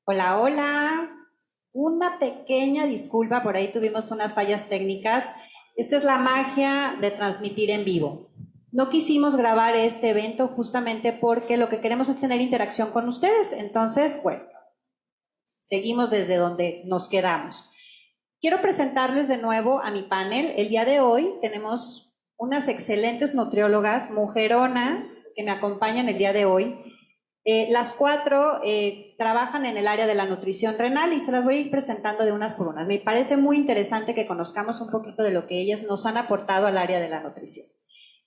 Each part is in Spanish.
Hola, hola. Una pequeña disculpa, por ahí tuvimos unas fallas técnicas. Esta es la magia de transmitir en vivo. No quisimos grabar este evento justamente porque lo que queremos es tener interacción con ustedes. Entonces, bueno, seguimos desde donde nos quedamos. Quiero presentarles de nuevo a mi panel. El día de hoy tenemos unas excelentes nutriólogas, mujeronas, que me acompañan el día de hoy. Las cuatro trabajan en el área de la nutrición renal y se las voy a ir presentando de unas por unas. Me parece muy interesante que conozcamos un poquito de lo que ellas nos han aportado al área de la nutrición.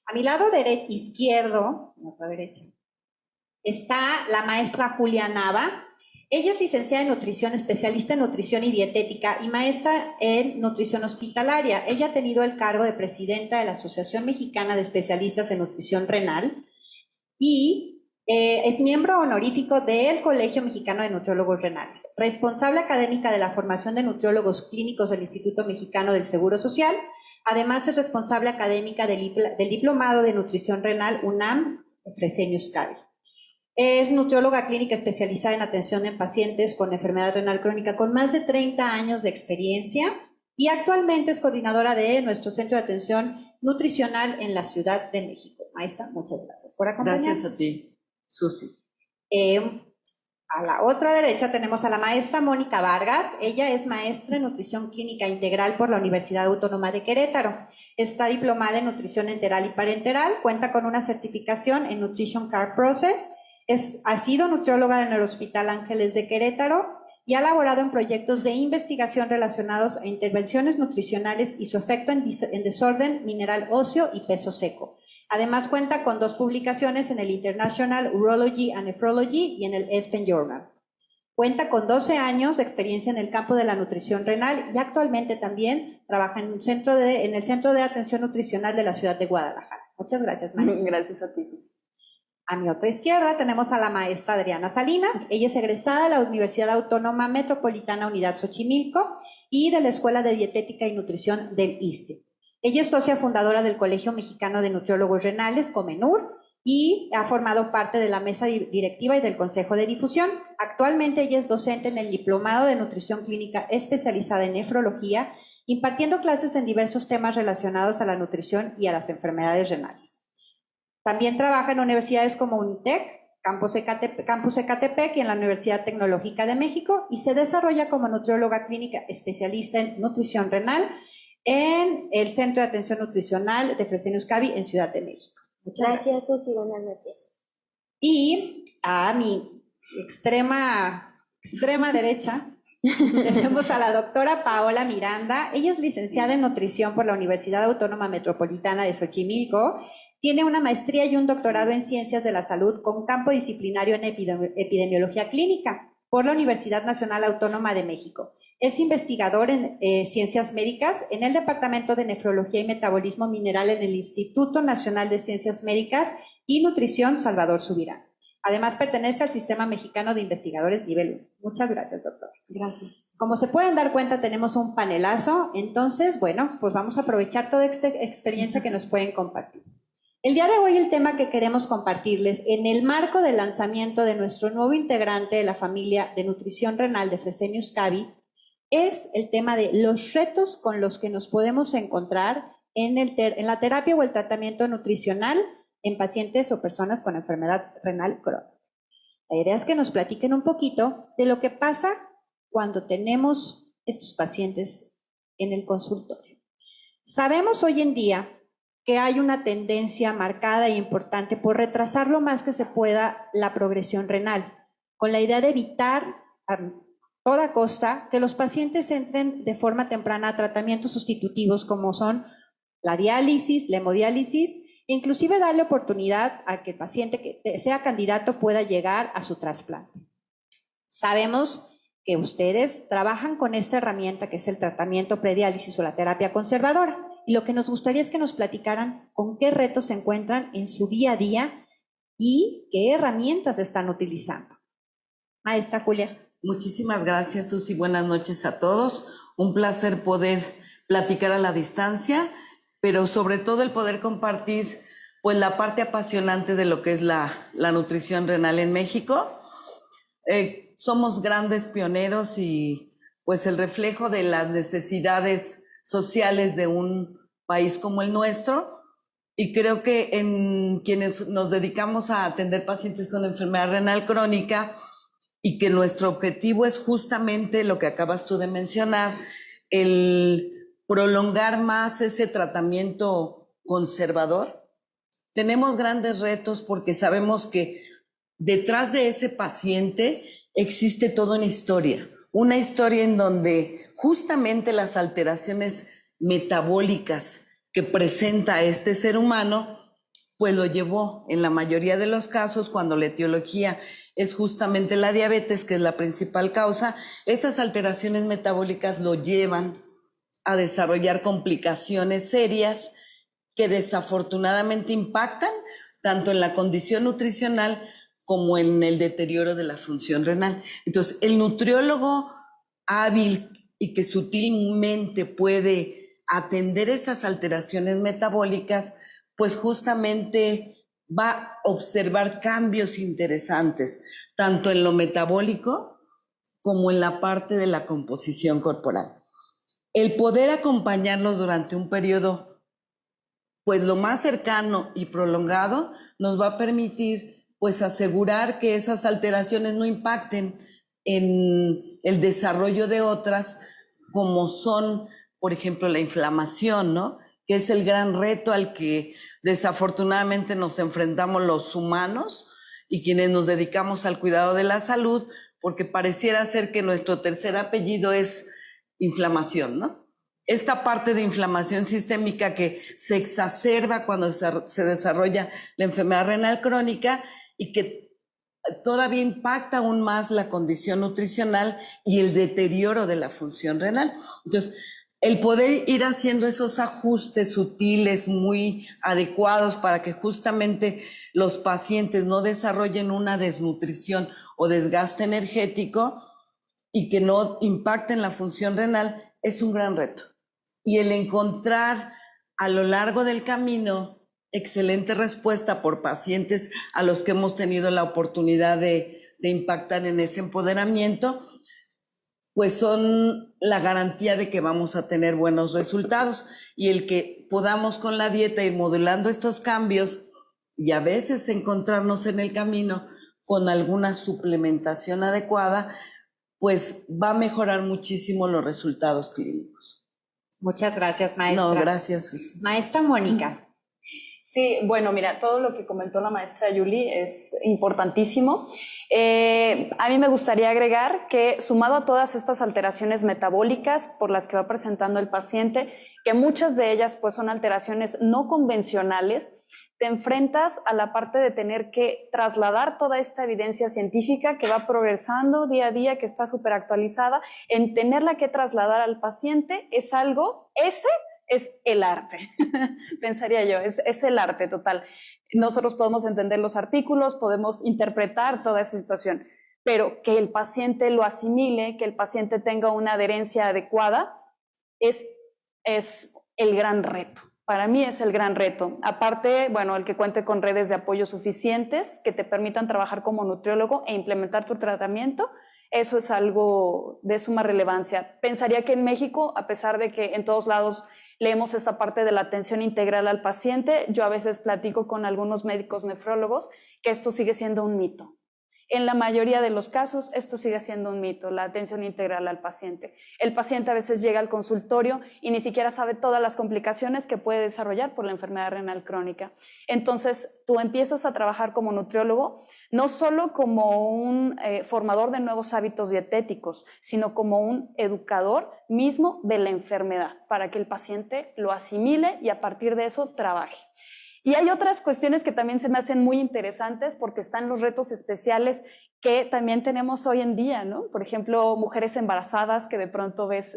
A mi lado izquierdo, a la derecha, está la maestra Julia Nava. Ella es licenciada en nutrición, especialista en nutrición y dietética y maestra en nutrición hospitalaria. Ella ha tenido el cargo de presidenta de la Asociación Mexicana de Especialistas en Nutrición Renal y es miembro honorífico del Colegio Mexicano de Nutriólogos Renales, responsable académica de la formación de nutriólogos clínicos del Instituto Mexicano del Seguro Social. Además, es responsable académica del Diplomado de Nutrición Renal UNAM Fresenius Kabi. Es nutrióloga clínica especializada en atención en pacientes con enfermedad renal crónica con más de 30 años de experiencia y actualmente es coordinadora de nuestro centro de atención nutricional en la Ciudad de México. Maestra, muchas gracias por acompañarnos. Gracias a ti, Susi. A la otra derecha tenemos a la maestra Mónica Vargas. Ella es maestra en nutrición clínica integral por la Universidad Autónoma de Querétaro. Está diplomada en nutrición enteral y parenteral, cuenta con una certificación en Nutrition Care Process, ha sido nutrióloga en el Hospital Ángeles de Querétaro y ha laborado en proyectos de investigación relacionados a intervenciones nutricionales y su efecto en desorden mineral óseo y peso seco. Además cuenta con 2 publicaciones en el International Urology and Nephrology y en el ESPEN Journal. Cuenta con 12 años de experiencia en el campo de la nutrición renal y actualmente también trabaja en el Centro de Atención Nutricional de la Ciudad de Guadalajara. Muchas gracias, maestra. Gracias a ti, Susi. A mi otra izquierda tenemos a la maestra Adriana Salinas. Ella es egresada de la Universidad Autónoma Metropolitana Unidad Xochimilco y de la Escuela de Dietética y Nutrición del ISSSTE. Ella es socia fundadora del Colegio Mexicano de Nutriólogos Renales, COMENUR, y ha formado parte de la mesa directiva y del Consejo de Difusión. Actualmente ella es docente en el Diplomado de Nutrición Clínica especializada en nefrología, impartiendo clases en diversos temas relacionados a la nutrición y a las enfermedades renales. También trabaja en universidades como UNITEC, Campus Ecatepec y en la Universidad Tecnológica de México y se desarrolla como nutrióloga clínica especialista en nutrición renal en el Centro de Atención Nutricional de Fresenius Kabi en Ciudad de México. Muchas gracias, Susi. Buenas noches. Y a mi extrema derecha tenemos a la doctora Paola Miranda. Ella es licenciada en nutrición por la Universidad Autónoma Metropolitana de Xochimilco. Tiene una maestría y un doctorado en ciencias de la salud con campo disciplinario en epidemiología clínica por la Universidad Nacional Autónoma de México. Es investigador en ciencias médicas en el Departamento de Nefrología y Metabolismo Mineral en el Instituto Nacional de Ciencias Médicas y Nutrición Salvador Subirán. Además, pertenece al Sistema Mexicano de Investigadores Nivel 1. Muchas gracias, doctor. Gracias. Como se pueden dar cuenta, tenemos un panelazo. Entonces, bueno, pues vamos a aprovechar toda esta experiencia que nos pueden compartir. El día de hoy el tema que queremos compartirles en el marco del lanzamiento de nuestro nuevo integrante de la familia de nutrición renal de Fresenius Kabi es el tema de los retos con los que nos podemos encontrar en la terapia o el tratamiento nutricional en pacientes o personas con enfermedad renal crónica. La idea es que nos platiquen un poquito de lo que pasa cuando tenemos estos pacientes en el consultorio. Sabemos hoy en día que hay una tendencia marcada e importante por retrasar lo más que se pueda la progresión renal, con la idea de evitar a toda costa que los pacientes entren de forma temprana a tratamientos sustitutivos como son la diálisis, la hemodiálisis, e inclusive darle oportunidad a que el paciente que sea candidato pueda llegar a su trasplante. Sabemos que ustedes trabajan con esta herramienta que es el tratamiento prediálisis o la terapia conservadora. Y lo que nos gustaría es que nos platicaran con qué retos se encuentran en su día a día y qué herramientas están utilizando. Maestra Julia. Muchísimas gracias, Susi. Buenas noches a todos. Un placer poder platicar a la distancia, pero sobre todo el poder compartir pues la parte apasionante de lo que es la nutrición renal en México. Somos grandes pioneros y pues el reflejo de las necesidades sociales de un país como el nuestro. Y creo que en quienes nos dedicamos a atender pacientes con enfermedad renal crónica y que nuestro objetivo es justamente lo que acabas tú de mencionar, el prolongar más ese tratamiento conservador, tenemos grandes retos porque sabemos que detrás de ese paciente existe toda una historia en donde justamente las alteraciones metabólicas que presenta este ser humano, pues lo llevó en la mayoría de los casos, cuando la etiología es justamente la diabetes, que es la principal causa, estas alteraciones metabólicas lo llevan a desarrollar complicaciones serias que desafortunadamente impactan tanto en la condición nutricional como en el deterioro de la función renal. Entonces, el nutriólogo hábil y que sutilmente puede atender esas alteraciones metabólicas, pues justamente va a observar cambios interesantes, tanto en lo metabólico como en la parte de la composición corporal. El poder acompañarlos durante un periodo, pues lo más cercano y prolongado, nos va a permitir, pues, asegurar que esas alteraciones no impacten en el desarrollo de otras, como son, por ejemplo, la inflamación, ¿no? Que es el gran reto al que desafortunadamente nos enfrentamos los humanos y quienes nos dedicamos al cuidado de la salud, porque pareciera ser que nuestro tercer apellido es inflamación, ¿no? Esta parte de inflamación sistémica que se exacerba cuando se desarrolla la enfermedad renal crónica y que todavía impacta aún más la condición nutricional y el deterioro de la función renal. Entonces, el poder ir haciendo esos ajustes sutiles muy adecuados para que justamente los pacientes no desarrollen una desnutrición o desgaste energético y que no impacten la función renal es un gran reto. Y el encontrar a lo largo del camino excelente respuesta por pacientes a los que hemos tenido la oportunidad de impactar en ese empoderamiento, pues son la garantía de que vamos a tener buenos resultados. Y el que podamos con la dieta ir modulando estos cambios y a veces encontrarnos en el camino con alguna suplementación adecuada, pues va a mejorar muchísimo los resultados clínicos. Muchas gracias, maestra. No, gracias, Susi. Maestra Mónica. Sí, bueno, mira, todo lo que comentó la maestra Yuli es importantísimo. A mí me gustaría agregar que, sumado a todas estas alteraciones metabólicas por las que va presentando el paciente, que muchas de ellas pues son alteraciones no convencionales, te enfrentas a la parte de tener que trasladar toda esta evidencia científica que va progresando día a día, que está súper actualizada, en tenerla que trasladar al paciente es algo, ese es el arte, pensaría yo, es el arte total. Nosotros podemos entender los artículos, podemos interpretar toda esa situación, pero que el paciente lo asimile, que el paciente tenga una adherencia adecuada, es el gran reto. Para mí es el gran reto. Aparte, bueno, el que cuente con redes de apoyo suficientes que te permitan trabajar como nutriólogo e implementar tu tratamiento, eso es algo de suma relevancia. Pensaría que en México, a pesar de que en todos lados leemos esta parte de la atención integral al paciente, yo a veces platico con algunos médicos nefrólogos que esto sigue siendo un mito. En la mayoría de los casos, esto sigue siendo un mito, la atención integral al paciente. El paciente a veces llega al consultorio y ni siquiera sabe todas las complicaciones que puede desarrollar por la enfermedad renal crónica. Entonces, tú empiezas a trabajar como nutriólogo, no solo como un formador de nuevos hábitos dietéticos, sino como un educador mismo de la enfermedad, para que el paciente lo asimile y a partir de eso trabaje. Y hay otras cuestiones que también se me hacen muy interesantes porque están los retos especiales que también tenemos hoy en día, ¿no? Por ejemplo, mujeres embarazadas que de pronto ves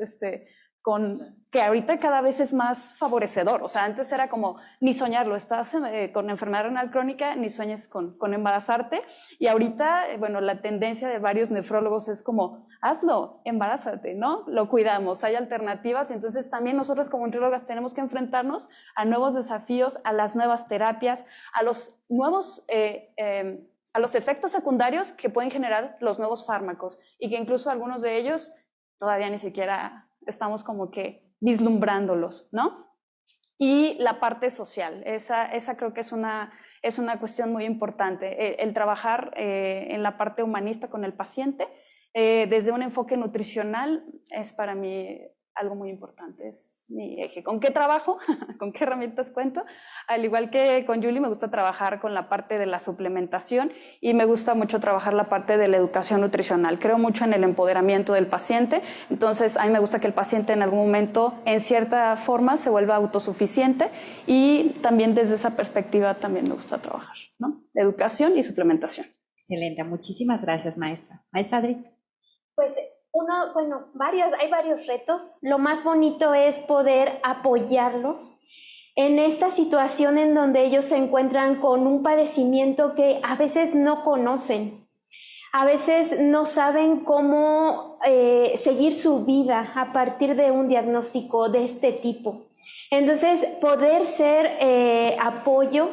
que ahorita cada vez es más favorecedor. O sea, antes era como, ni soñarlo, estás con enfermedad renal crónica, ni sueñes con embarazarte. Y ahorita, bueno, la tendencia de varios nefrólogos es como, hazlo, embarázate, ¿no? Lo cuidamos, hay alternativas. Entonces también nosotros como nutriólogas tenemos que enfrentarnos a nuevos desafíos, a las nuevas terapias, a los nuevos... a los efectos secundarios que pueden generar los nuevos fármacos y que incluso algunos de ellos todavía ni siquiera estamos como que vislumbrándolos, ¿no? Y la parte social, esa creo que es una cuestión muy importante, el trabajar en la parte humanista con el paciente, desde un enfoque nutricional es para mí algo muy importante, es mi eje. ¿Con qué trabajo? ¿Con qué herramientas cuento? Al igual que con Julie, me gusta trabajar con la parte de la suplementación y me gusta mucho trabajar la parte de la educación nutricional. Creo mucho en el empoderamiento del paciente, entonces a mí me gusta que el paciente en algún momento, en cierta forma, se vuelva autosuficiente y también desde esa perspectiva también me gusta trabajar, ¿no? Educación y suplementación. Excelente, muchísimas gracias, maestra. Maestra Adri. Pues hay varios retos. Lo más bonito es poder apoyarlos en esta situación en donde ellos se encuentran con un padecimiento que a veces no conocen, a veces no saben cómo seguir su vida a partir de un diagnóstico de este tipo. Entonces, poder ser apoyo,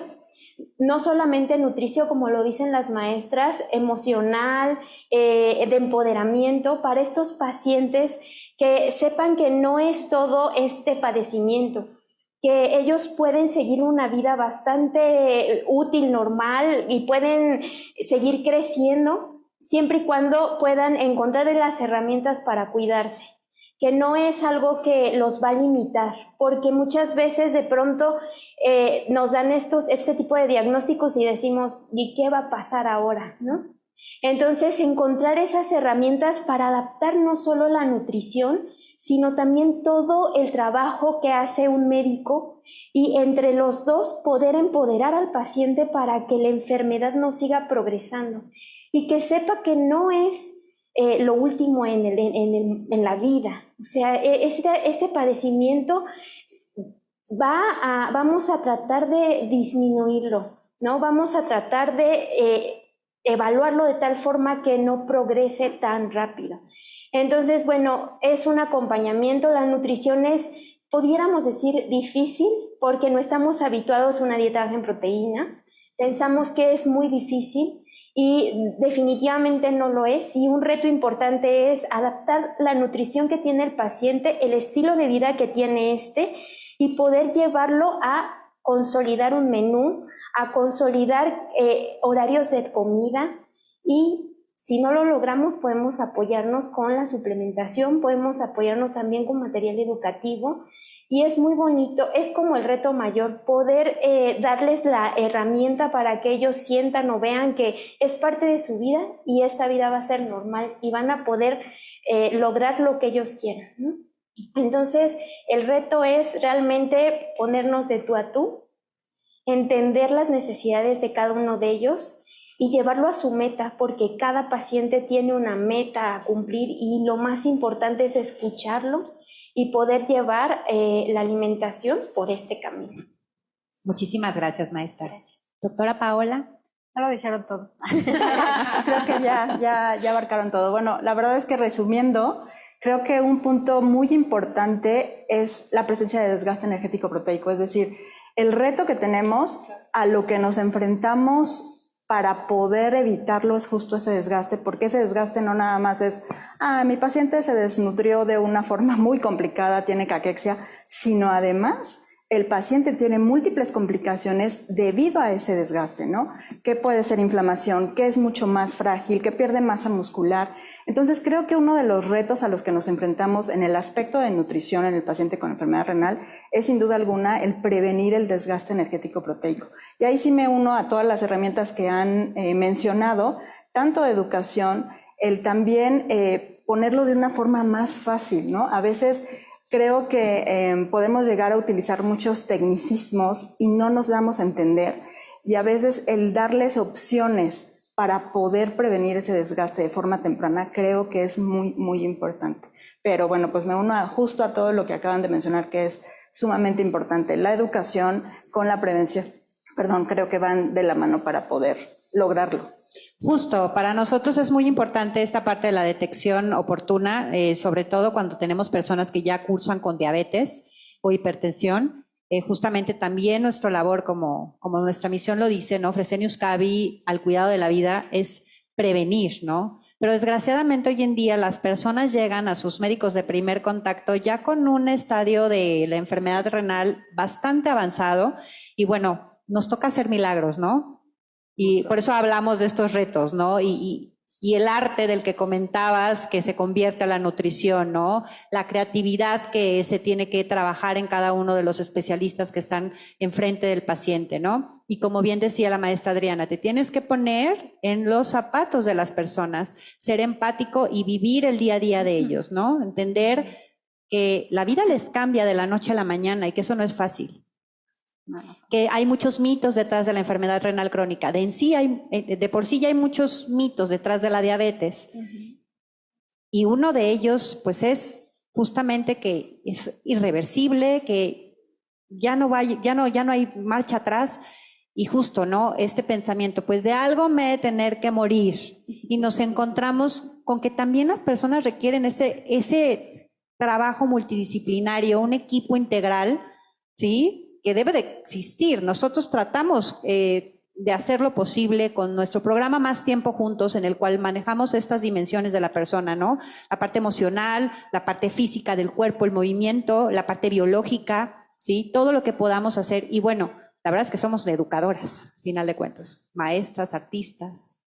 no solamente nutricio, como lo dicen las maestras, emocional, de empoderamiento para estos pacientes que sepan que no es todo este padecimiento, que ellos pueden seguir una vida bastante útil, normal y pueden seguir creciendo siempre y cuando puedan encontrar las herramientas para cuidarse, que no es algo que los va a limitar, porque muchas veces de pronto nos dan este tipo de diagnósticos y decimos, ¿y qué va a pasar ahora?, ¿no? Entonces, encontrar esas herramientas para adaptar no solo la nutrición, sino también todo el trabajo que hace un médico y entre los dos poder empoderar al paciente para que la enfermedad no siga progresando y que sepa que no es lo último en la vida. O sea, este padecimiento vamos a tratar de disminuirlo, ¿no? Vamos a tratar de evaluarlo de tal forma que no progrese tan rápido. Entonces, bueno, es un acompañamiento. La nutrición es, pudiéramos decir, difícil porque no estamos habituados a una dieta baja en proteína. Pensamos que es muy difícil y definitivamente no lo es. Y un reto importante es adaptar la nutrición que tiene el paciente, el estilo de vida que tiene y poder llevarlo a consolidar un menú, a consolidar horarios de comida y si no lo logramos podemos apoyarnos con la suplementación, podemos apoyarnos también con material educativo y es muy bonito, es como el reto mayor, poder darles la herramienta para que ellos sientan o vean que es parte de su vida y esta vida va a ser normal y van a poder lograr lo que ellos quieran, ¿no? Entonces el reto es realmente ponernos de tú a tú, entender las necesidades de cada uno de ellos y llevarlo a su meta, porque cada paciente tiene una meta a cumplir y lo más importante es escucharlo y poder llevar la alimentación por este camino. Muchísimas gracias, maestra. Gracias. Doctora Paola. Ya lo dijeron todo. Creo que ya abarcaron todo. Bueno, la verdad es que resumiendo, creo que un punto muy importante es la presencia de desgaste energético proteico, es decir, el reto que tenemos, a lo que nos enfrentamos para poder evitarlo es justo ese desgaste, porque ese desgaste no nada más es, mi paciente se desnutrió de una forma muy complicada, tiene caquexia, sino además el paciente tiene múltiples complicaciones debido a ese desgaste, ¿no? Que puede ser inflamación, que es mucho más frágil, que pierde masa muscular. Entonces creo que uno de los retos a los que nos enfrentamos en el aspecto de nutrición en el paciente con enfermedad renal es sin duda alguna el prevenir el desgaste energético proteico. Y ahí sí me uno a todas las herramientas que han mencionado, tanto de educación, el también ponerlo de una forma más fácil, ¿no? A veces creo que podemos llegar a utilizar muchos tecnicismos y no nos damos a entender, y a veces el darles opciones para poder prevenir ese desgaste de forma temprana creo que es muy, muy importante. Pero bueno, pues me uno justo a todo lo que acaban de mencionar, que es sumamente importante. La educación con la prevención, creo que van de la mano para poder lograrlo. Justo, para nosotros es muy importante esta parte de la detección oportuna, sobre todo cuando tenemos personas que ya cursan con diabetes o hipertensión. Justamente también nuestra labor, como nuestra misión lo dice, ¿no? Fresenius Kabi al cuidado de la vida es prevenir, ¿no? Pero desgraciadamente hoy en día las personas llegan a sus médicos de primer contacto ya con un estadio de la enfermedad renal bastante avanzado y bueno, nos toca hacer milagros, ¿no? Y por eso hablamos de estos retos, ¿no? Y el arte del que comentabas, que se convierte a la nutrición, ¿no? La creatividad que se tiene que trabajar en cada uno de los especialistas que están enfrente del paciente, ¿no? Y como bien decía la maestra Adriana, te tienes que poner en los zapatos de las personas, ser empático y vivir el día a día de ellos, ¿no? Entender que la vida les cambia de la noche a la mañana y que eso no es fácil. Que hay muchos mitos detrás de la enfermedad renal crónica. De por sí ya hay muchos mitos detrás de la diabetes. Y uno de ellos, pues, es justamente que es irreversible, que ya no hay marcha atrás. Y justo, ¿no? Este pensamiento, pues de algo me he de tener que morir. Y nos encontramos con que también las personas requieren ese trabajo multidisciplinario, un equipo integral, ¿sí? Que debe de existir. Nosotros tratamos de hacer lo posible con nuestro programa Más Tiempo Juntos, en el cual manejamos estas dimensiones de la persona, ¿no? La parte emocional, la parte física del cuerpo, el movimiento, la parte biológica, ¿sí? Todo lo que podamos hacer. Y bueno, la verdad es que somos educadoras, al final de cuentas. Maestras, artistas,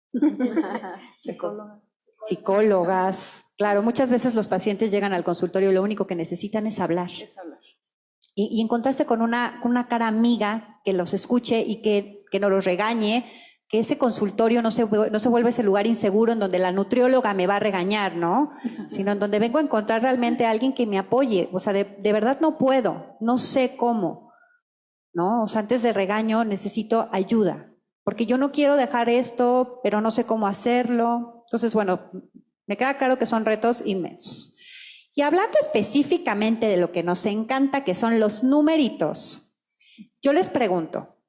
psicólogas. Claro, muchas veces los pacientes llegan al consultorio y lo único que necesitan es hablar. Y encontrarse con una cara amiga que los escuche y que no los regañe, que ese consultorio no se vuelve ese lugar inseguro en donde la nutrióloga me va a regañar, ¿no? Sino en donde vengo a encontrar realmente a alguien que me apoye. O sea, de verdad no puedo, no sé cómo, ¿no? O sea, antes de regaño necesito ayuda, porque yo no quiero dejar esto, pero no sé cómo hacerlo. Entonces, bueno, me queda claro que son retos inmensos. Y hablando específicamente de lo que nos encanta, que son los numeritos, yo les pregunto,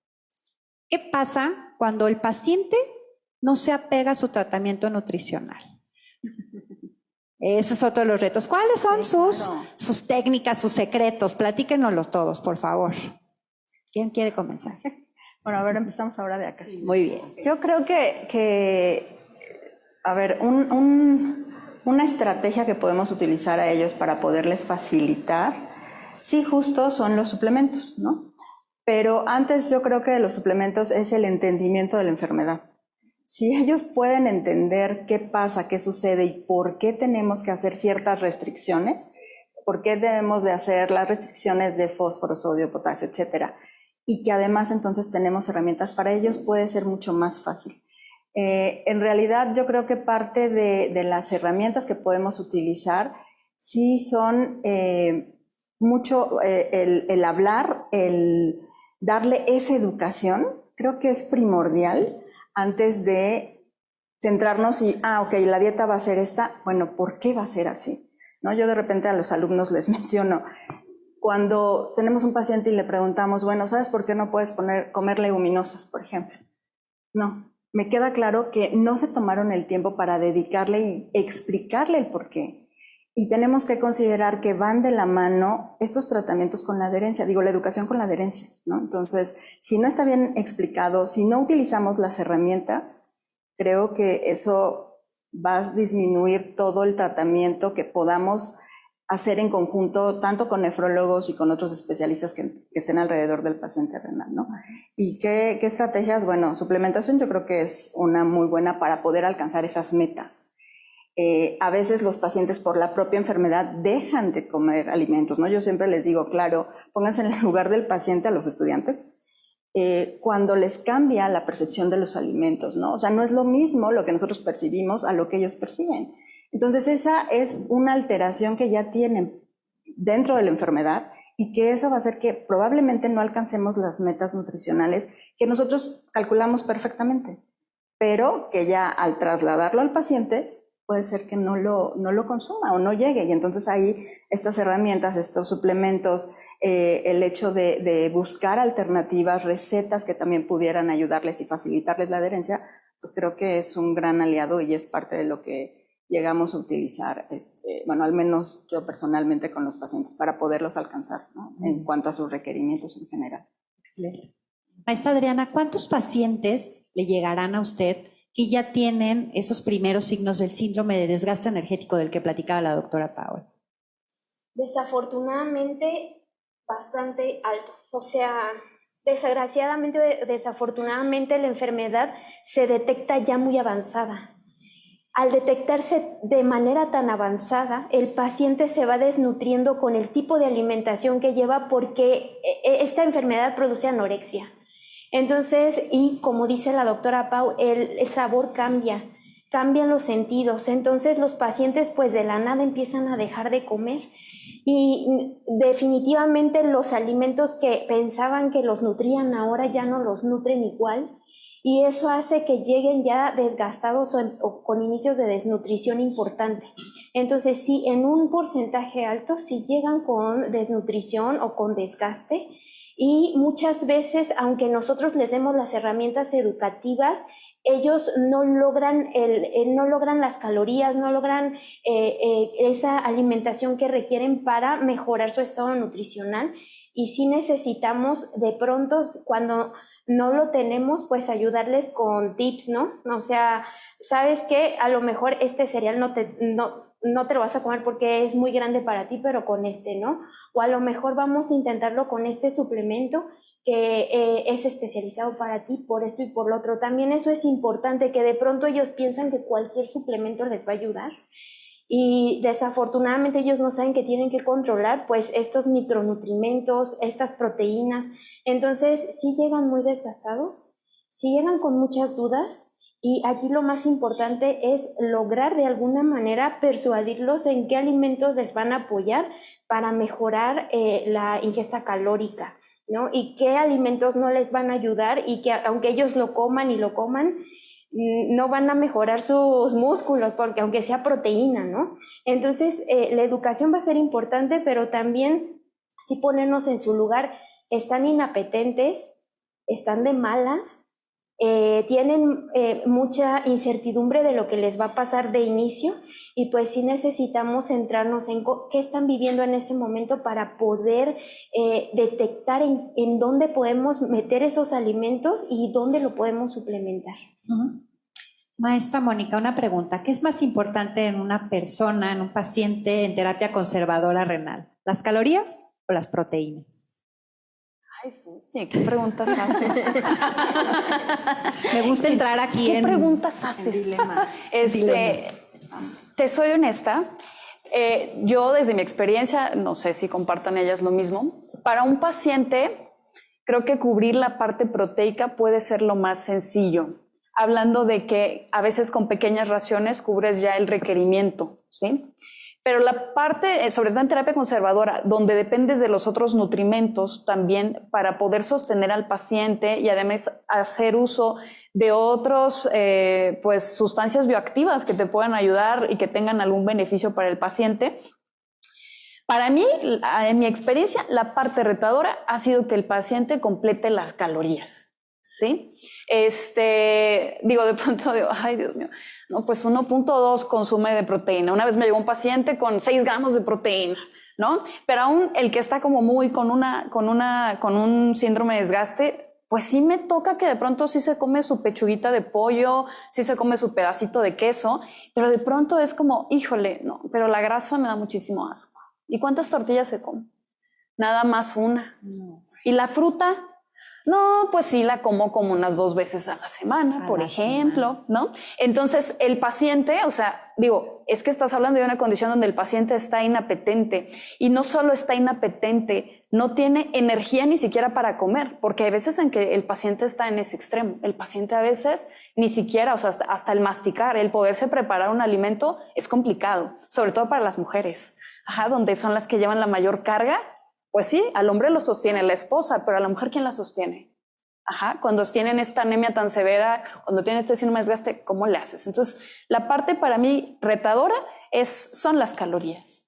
¿qué pasa cuando el paciente no se apega a su tratamiento nutricional? Ese es otro de los retos. ¿Cuáles son sus técnicas, sus secretos? Platíquenoslos todos, por favor. ¿Quién quiere comenzar? Bueno, a ver, empezamos ahora de acá. Muy bien. Yo creo que a ver, una estrategia que podemos utilizar a ellos para poderles facilitar, sí, justo son los suplementos, ¿no? Pero antes yo creo que de los suplementos es el entendimiento de la enfermedad. Si ellos pueden entender qué pasa, qué sucede y por qué tenemos que hacer ciertas restricciones, por qué debemos de hacer las restricciones de fósforo, sodio, potasio, etcétera, y que además entonces tenemos herramientas para ellos, puede ser mucho más fácil. En realidad yo creo que parte de las herramientas que podemos utilizar sí son mucho el hablar, el darle esa educación, creo que es primordial antes de centrarnos y, ok, la dieta va a ser esta, bueno, ¿por qué va a ser así? ¿No? Yo de repente a los alumnos les menciono, cuando tenemos un paciente y le preguntamos, bueno, ¿sabes por qué no puedes comer leguminosas, por ejemplo? No. Me queda claro que no se tomaron el tiempo para dedicarle y explicarle el por qué. Y tenemos que considerar que van de la mano estos tratamientos con la adherencia, la educación con la adherencia, ¿no? Entonces, si no está bien explicado, si no utilizamos las herramientas, creo que eso va a disminuir todo el tratamiento que podamos hacer en conjunto, tanto con nefrólogos y con otros especialistas que estén alrededor del paciente renal, ¿no? ¿Y qué estrategias? Bueno, suplementación yo creo que es una muy buena para poder alcanzar esas metas. A veces los pacientes por la propia enfermedad dejan de comer alimentos, ¿no? Yo siempre les digo, claro, pónganse en el lugar del paciente a los estudiantes, cuando les cambia la percepción de los alimentos, ¿no? O sea, no es lo mismo lo que nosotros percibimos a lo que ellos perciben. Entonces esa es una alteración que ya tienen dentro de la enfermedad y que eso va a hacer que probablemente no alcancemos las metas nutricionales que nosotros calculamos perfectamente, pero que ya al trasladarlo al paciente puede ser que no lo consuma o no llegue. Y entonces ahí estas herramientas, estos suplementos, el hecho de buscar alternativas, recetas que también pudieran ayudarles y facilitarles la adherencia, pues creo que es un gran aliado y es parte de lo que llegamos a utilizar, bueno, al menos yo personalmente con los pacientes para poderlos alcanzar, ¿no? En cuanto a sus requerimientos en general. Excelente. Maestra Adriana, ¿cuántos pacientes le llegarán a usted que ya tienen esos primeros signos del síndrome de desgaste energético del que platicaba la doctora Paola? Desafortunadamente, bastante alto. O sea, desgraciadamente, desafortunadamente la enfermedad se detecta ya muy avanzada. Al detectarse de manera tan avanzada, el paciente se va desnutriendo con el tipo de alimentación que lleva porque esta enfermedad produce anorexia. Entonces, y como dice la doctora Pau, el sabor cambia, cambian los sentidos. Entonces los pacientes pues de la nada empiezan a dejar de comer. Y definitivamente los alimentos que pensaban que los nutrían ahora ya no los nutren igual. Y eso hace que lleguen ya desgastados o con inicios de desnutrición importante. Entonces, sí, en un porcentaje alto, sí llegan con desnutrición o con desgaste. Y muchas veces, aunque nosotros les demos las herramientas educativas, ellos no logran las calorías, no logran esa alimentación que requieren para mejorar su estado nutricional. Y sí necesitamos de pronto, cuando no lo tenemos, pues ayudarles con tips, ¿no? O sea, ¿sabes qué? A lo mejor este cereal no te lo vas a comer porque es muy grande para ti, pero con ¿no? O a lo mejor vamos a intentarlo con este suplemento que es especializado para ti por esto y por lo otro. También eso es importante, que de pronto ellos piensan que cualquier suplemento les va a ayudar. Y desafortunadamente ellos no saben que tienen que controlar pues estos micronutrimentos, estas proteínas. Entonces sí llegan muy desgastados, sí llegan con muchas dudas, y aquí lo más importante es lograr de alguna manera persuadirlos en qué alimentos les van a apoyar para mejorar la ingesta calórica, ¿no? Y qué alimentos no les van a ayudar y que aunque ellos lo coman y lo coman, no van a mejorar sus músculos, porque aunque sea proteína, ¿no? Entonces, la educación va a ser importante, pero también sí ponernos en su lugar. Están inapetentes, están de malas, tienen mucha incertidumbre de lo que les va a pasar de inicio, y pues sí necesitamos centrarnos en qué están viviendo en ese momento para poder detectar en dónde podemos meter esos alimentos y dónde lo podemos suplementar. Maestra Mónica, una pregunta. ¿Qué es más importante en una persona, en un paciente en terapia conservadora renal? ¿Las calorías o las proteínas? Ay, Susi, ¿qué preguntas haces? Me gusta entrar aquí ¿Qué preguntas haces? Dilemas. Te soy honesta, yo desde mi experiencia, no sé si compartan ellas lo mismo, para un paciente creo que cubrir la parte proteica puede ser lo más sencillo, hablando de que a veces con pequeñas raciones cubres ya el requerimiento, ¿sí? Pero la parte, sobre todo en terapia conservadora, donde dependes de los otros nutrimentos también para poder sostener al paciente y además hacer uso de otros pues sustancias bioactivas que te puedan ayudar y que tengan algún beneficio para el paciente. Para mí, en mi experiencia, la parte retadora ha sido que el paciente complete las calorías, ¿sí? Digo, de pronto digo, ay Dios mío, no, pues 1.2 consume de proteína. Una vez me llegó un paciente con 6 gramos de proteína, ¿no? Pero aún el que está como muy con un síndrome de desgaste, pues sí me toca que de pronto sí se come su pechuguita de pollo, sí se come su pedacito de queso, pero de pronto es como, híjole, no, pero la grasa me da muchísimo asco. ¿Y cuántas tortillas se come? Nada más una. No. ¿Y la fruta? No, pues sí, la como unas 2 veces a la semana, por ejemplo, ¿no? Entonces, el paciente, o sea, digo, es que estás hablando de una condición donde el paciente está inapetente, y no solo está inapetente, no tiene energía ni siquiera para comer, porque hay veces en que el paciente está en ese extremo. El paciente a veces ni siquiera, o sea, hasta el masticar, el poderse preparar un alimento es complicado, sobre todo para las mujeres, donde son las que llevan la mayor carga. Pues sí, al hombre lo sostiene la esposa, pero a la mujer, ¿quién la sostiene? Ajá, cuando tienen esta anemia tan severa, cuando tienen este síndrome de desgaste, ¿cómo le haces? Entonces, la parte para mí retadora son las calorías.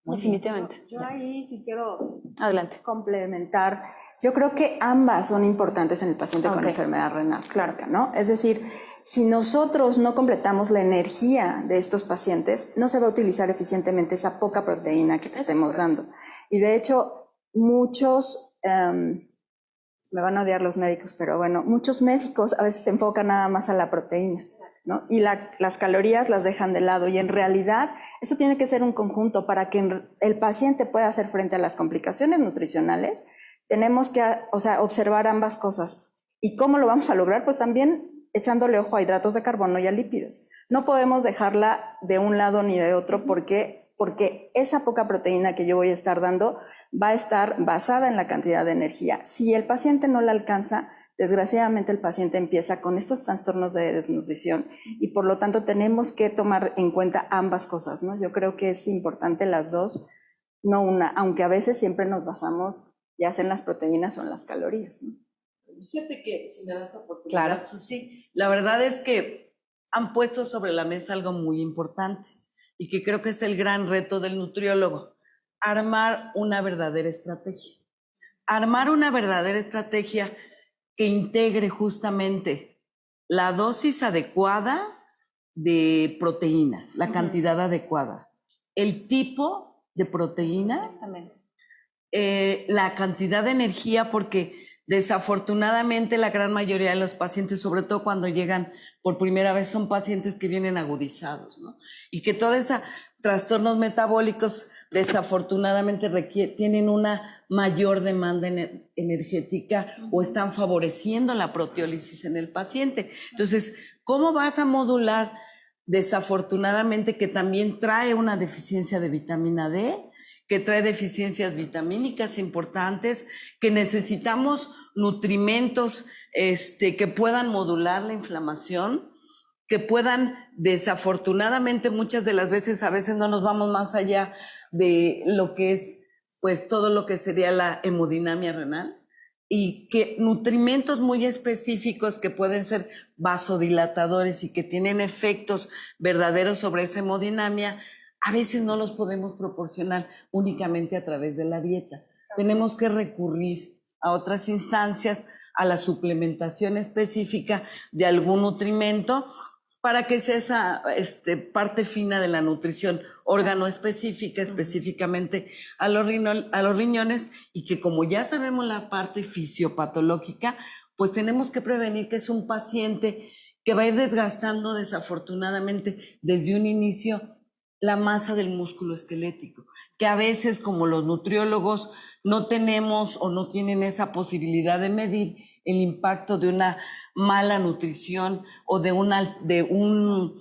Muy definitivamente. Yo ahí sí quiero Adelante. complementar. Yo creo que ambas son importantes en el paciente con enfermedad renal crónica, ¿no? Es decir, si nosotros no completamos la energía de estos pacientes, no se va a utilizar eficientemente esa poca proteína que te estemos dando. Y de hecho, muchos, me van a odiar los médicos, pero bueno, muchos médicos a veces se enfocan nada más a la proteína, ¿no? Y las calorías las dejan de lado. Y en realidad, eso tiene que ser un conjunto para que el paciente pueda hacer frente a las complicaciones nutricionales. Tenemos que, observar ambas cosas. ¿Y cómo lo vamos a lograr? Pues también echándole ojo a hidratos de carbono y a lípidos. No podemos dejarla de un lado ni de otro porque esa poca proteína que yo voy a estar dando va a estar basada en la cantidad de energía. Si el paciente no la alcanza, desgraciadamente el paciente empieza con estos trastornos de desnutrición y por lo tanto tenemos que tomar en cuenta ambas cosas, ¿no? Yo creo que es importante las dos, no una, aunque a veces siempre nos basamos ya sea en las proteínas o en las calorías, ¿no? Fíjate que si me das oportunidad, Susi, la verdad es que han puesto sobre la mesa algo muy importante y que creo que es el gran reto del nutriólogo, armar una verdadera estrategia. Armar una verdadera estrategia que integre justamente la dosis adecuada de proteína, la cantidad adecuada, el tipo de proteína, la cantidad de energía, porque desafortunadamente la gran mayoría de los pacientes, sobre todo cuando llegan por primera vez, son pacientes que vienen agudizados, ¿no? Y que todos esos trastornos metabólicos desafortunadamente tienen una mayor demanda energética o están favoreciendo la proteólisis en el paciente. Entonces, ¿cómo vas a modular desafortunadamente que también trae una deficiencia de vitamina D? Que trae deficiencias vitamínicas importantes, que necesitamos nutrimentos que puedan modular la inflamación, que puedan, desafortunadamente muchas de las veces, a veces no nos vamos más allá de lo que es, pues todo lo que sería la hemodinamia renal, y que nutrimentos muy específicos que pueden ser vasodilatadores y que tienen efectos verdaderos sobre esa hemodinamia, a veces no los podemos proporcionar únicamente a través de la dieta. Tenemos que recurrir a otras instancias, a la suplementación específica de algún nutrimento para que sea esa parte fina de la nutrición, órgano específica, específicamente a los riñones, y que como ya sabemos la parte fisiopatológica, pues tenemos que prevenir que es un paciente que va a ir desgastando desafortunadamente desde un inicio la masa del músculo esquelético, que a veces como los nutriólogos no tenemos o no tienen esa posibilidad de medir el impacto de una mala nutrición o de un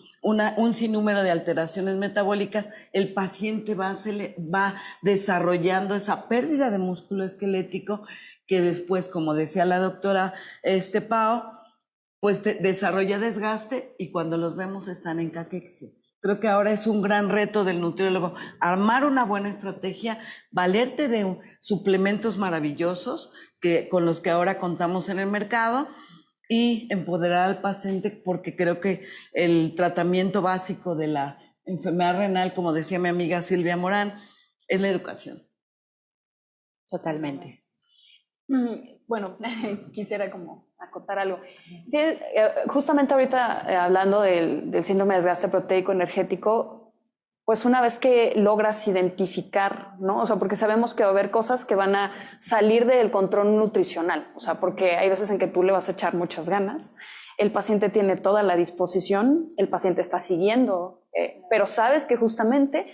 sinnúmero de alteraciones metabólicas, el paciente va desarrollando esa pérdida de músculo esquelético que después, como decía la doctora Pao, pues desarrolla desgaste y cuando los vemos están en caquexia. Creo que ahora es un gran reto del nutriólogo, armar una buena estrategia, valerte de suplementos maravillosos con los que ahora contamos en el mercado y empoderar al paciente, porque creo que el tratamiento básico de la enfermedad renal, como decía mi amiga Silvia Morán, es la educación. Totalmente. Bueno, quisiera como acotar algo. Justamente ahorita hablando del síndrome de desgaste proteico energético, pues una vez que logras identificar, ¿no? O sea, porque sabemos que va a haber cosas que van a salir del control nutricional, o sea, porque hay veces en que tú le vas a echar muchas ganas, el paciente tiene toda la disposición, el paciente está siguiendo, pero sabes que justamente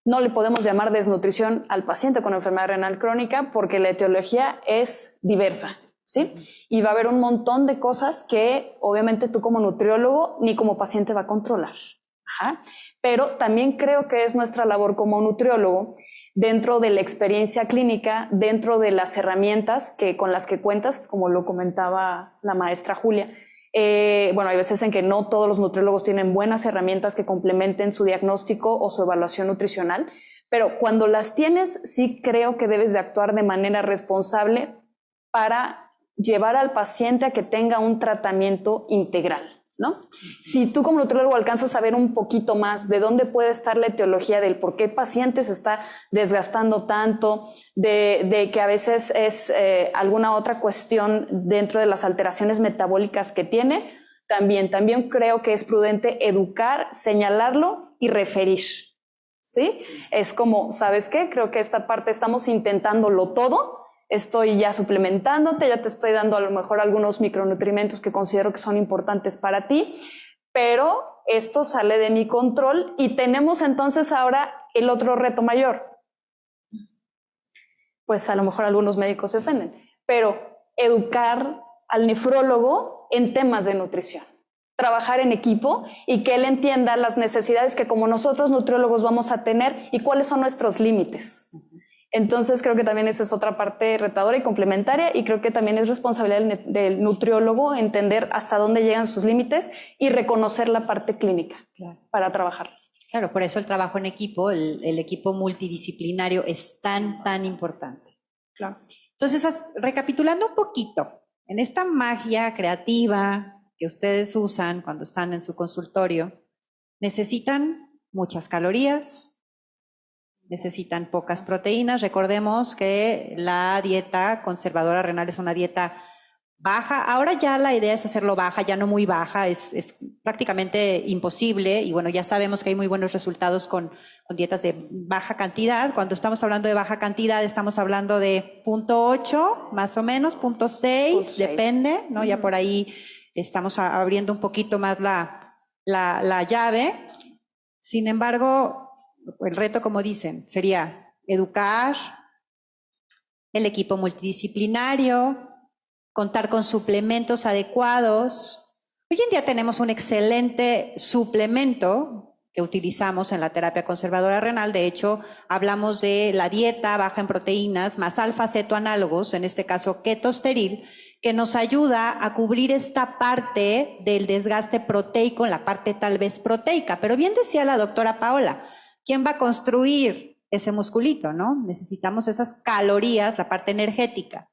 no le podemos llamar desnutrición al paciente con enfermedad renal crónica porque la etiología es diversa, ¿sí? Y va a haber un montón de cosas que obviamente tú como nutriólogo ni como paciente va a controlar. Ajá. Pero también creo que es nuestra labor como nutriólogo, dentro de la experiencia clínica, dentro de las herramientas con las que cuentas, como lo comentaba la maestra Julia. Bueno, hay veces en que no todos los nutriólogos tienen buenas herramientas que complementen su diagnóstico o su evaluación nutricional, pero cuando las tienes, sí creo que debes de actuar de manera responsable para llevar al paciente a que tenga un tratamiento integral, ¿no? Si tú como nutriólogo alcanzas a ver un poquito más de dónde puede estar la etiología del por qué el paciente se está desgastando tanto, de que a veces es alguna otra cuestión dentro de las alteraciones metabólicas que tiene, también creo que es prudente educar, señalarlo y referir, ¿sí? Es como, ¿sabes qué? Creo que esta parte estamos intentándolo todo, estoy ya suplementándote, ya te estoy dando a lo mejor algunos micronutrientes que considero que son importantes para ti, pero esto sale de mi control y tenemos entonces ahora el otro reto mayor. Pues a lo mejor algunos médicos se ofenden, pero educar al nefrólogo en temas de nutrición. Trabajar en equipo y que él entienda las necesidades que como nosotros nutriólogos vamos a tener y cuáles son nuestros límites. Entonces creo que también esa es otra parte retadora y complementaria y creo que también es responsabilidad del nutriólogo entender hasta dónde llegan sus límites y reconocer la parte clínica para trabajar. Claro, por eso el trabajo en equipo, el equipo multidisciplinario es tan importante. Claro. Entonces, recapitulando un poquito, en esta magia creativa que ustedes usan cuando están en su consultorio, necesitan muchas calorías, necesitan pocas proteínas. Recordemos que la dieta conservadora renal es una dieta baja. Ahora ya la idea es hacerlo baja, ya no muy baja, es prácticamente imposible. Y bueno, ya sabemos que hay muy buenos resultados con dietas de baja cantidad. Cuando estamos hablando de baja cantidad, estamos hablando de 0.8, más o menos, 0.6, depende, ¿no? Ya por ahí estamos abriendo un poquito más la llave. Sin embargo, el reto, como dicen, sería educar el equipo multidisciplinario, contar con suplementos adecuados. Hoy en día tenemos un excelente suplemento que utilizamos en la terapia conservadora renal. De hecho, hablamos de la dieta baja en proteínas más alfa-cetoanálogos, en este caso ketosteril, que nos ayuda a cubrir esta parte del desgaste proteico, en la parte tal vez proteica. Pero bien decía la doctora Paola, ¿quién va a construir ese musculito, no? Necesitamos esas calorías, la parte energética.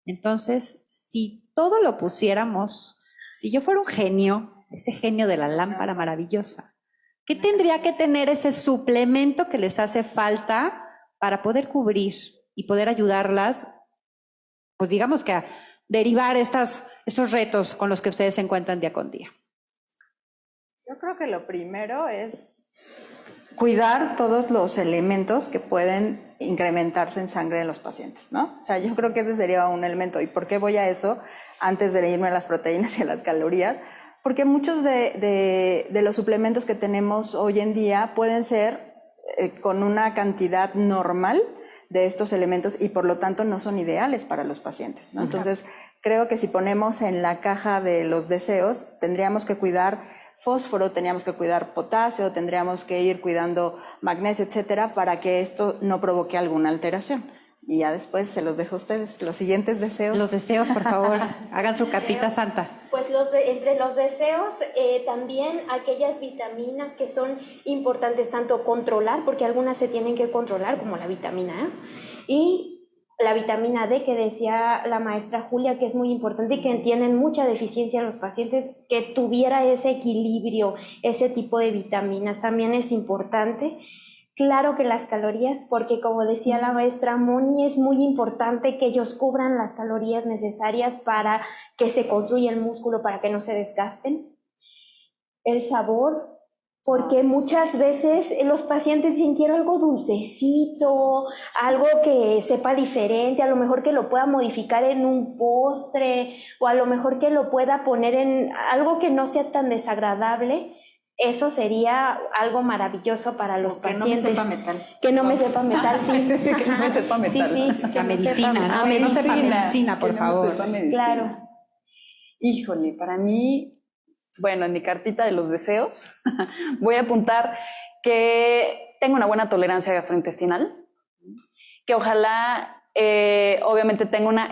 Entonces, si todo lo pusiéramos, si yo fuera un genio, ese genio de la lámpara maravillosa, ¿qué tendría que tener ese suplemento que les hace falta para poder cubrir y poder ayudarlas, pues digamos que a derivar estos retos con los que ustedes se encuentran día con día? Yo creo que lo primero es cuidar todos los elementos que pueden incrementarse en sangre en los pacientes, ¿no? O sea, yo creo que ese sería un elemento. ¿Y por qué voy a eso antes de irme a las proteínas y a las calorías? Porque muchos de los suplementos que tenemos hoy en día pueden ser con una cantidad normal de estos elementos y por lo tanto no son ideales para los pacientes, ¿no? Entonces, creo que si ponemos en la caja de los deseos, tendríamos que cuidar fósforo, teníamos que cuidar potasio, tendríamos que ir cuidando magnesio, etcétera, para que esto no provoque alguna alteración. Y ya después se los dejo a ustedes. Los siguientes deseos. Los deseos, por favor, hagan su cartita santa. Pues entre los deseos, también aquellas vitaminas que son importantes tanto controlar, porque algunas se tienen que controlar, como la vitamina A, y la vitamina D, que decía la maestra Julia, que es muy importante y que tienen mucha deficiencia los pacientes, que tuviera ese equilibrio, ese tipo de vitaminas, también es importante. Claro que las calorías, porque como decía la maestra Moni, es muy importante que ellos cubran las calorías necesarias para que se construya el músculo, para que no se desgasten. El sabor, porque muchas veces los pacientes dicen, quiero algo dulcecito, algo que sepa diferente, a lo mejor que lo pueda modificar en un postre, o a lo mejor que lo pueda poner en algo que no sea tan desagradable. Eso sería algo maravilloso para los pacientes. Que no me sepa metal. Que no me sepa metal, sí. Que no me sepa metal. Sí, sí. La medicina, ¿no? Que no sepa medicina, por favor. Claro. Híjole, para mí, bueno, en mi cartita de los deseos voy a apuntar que tengo una buena tolerancia gastrointestinal, que ojalá, obviamente,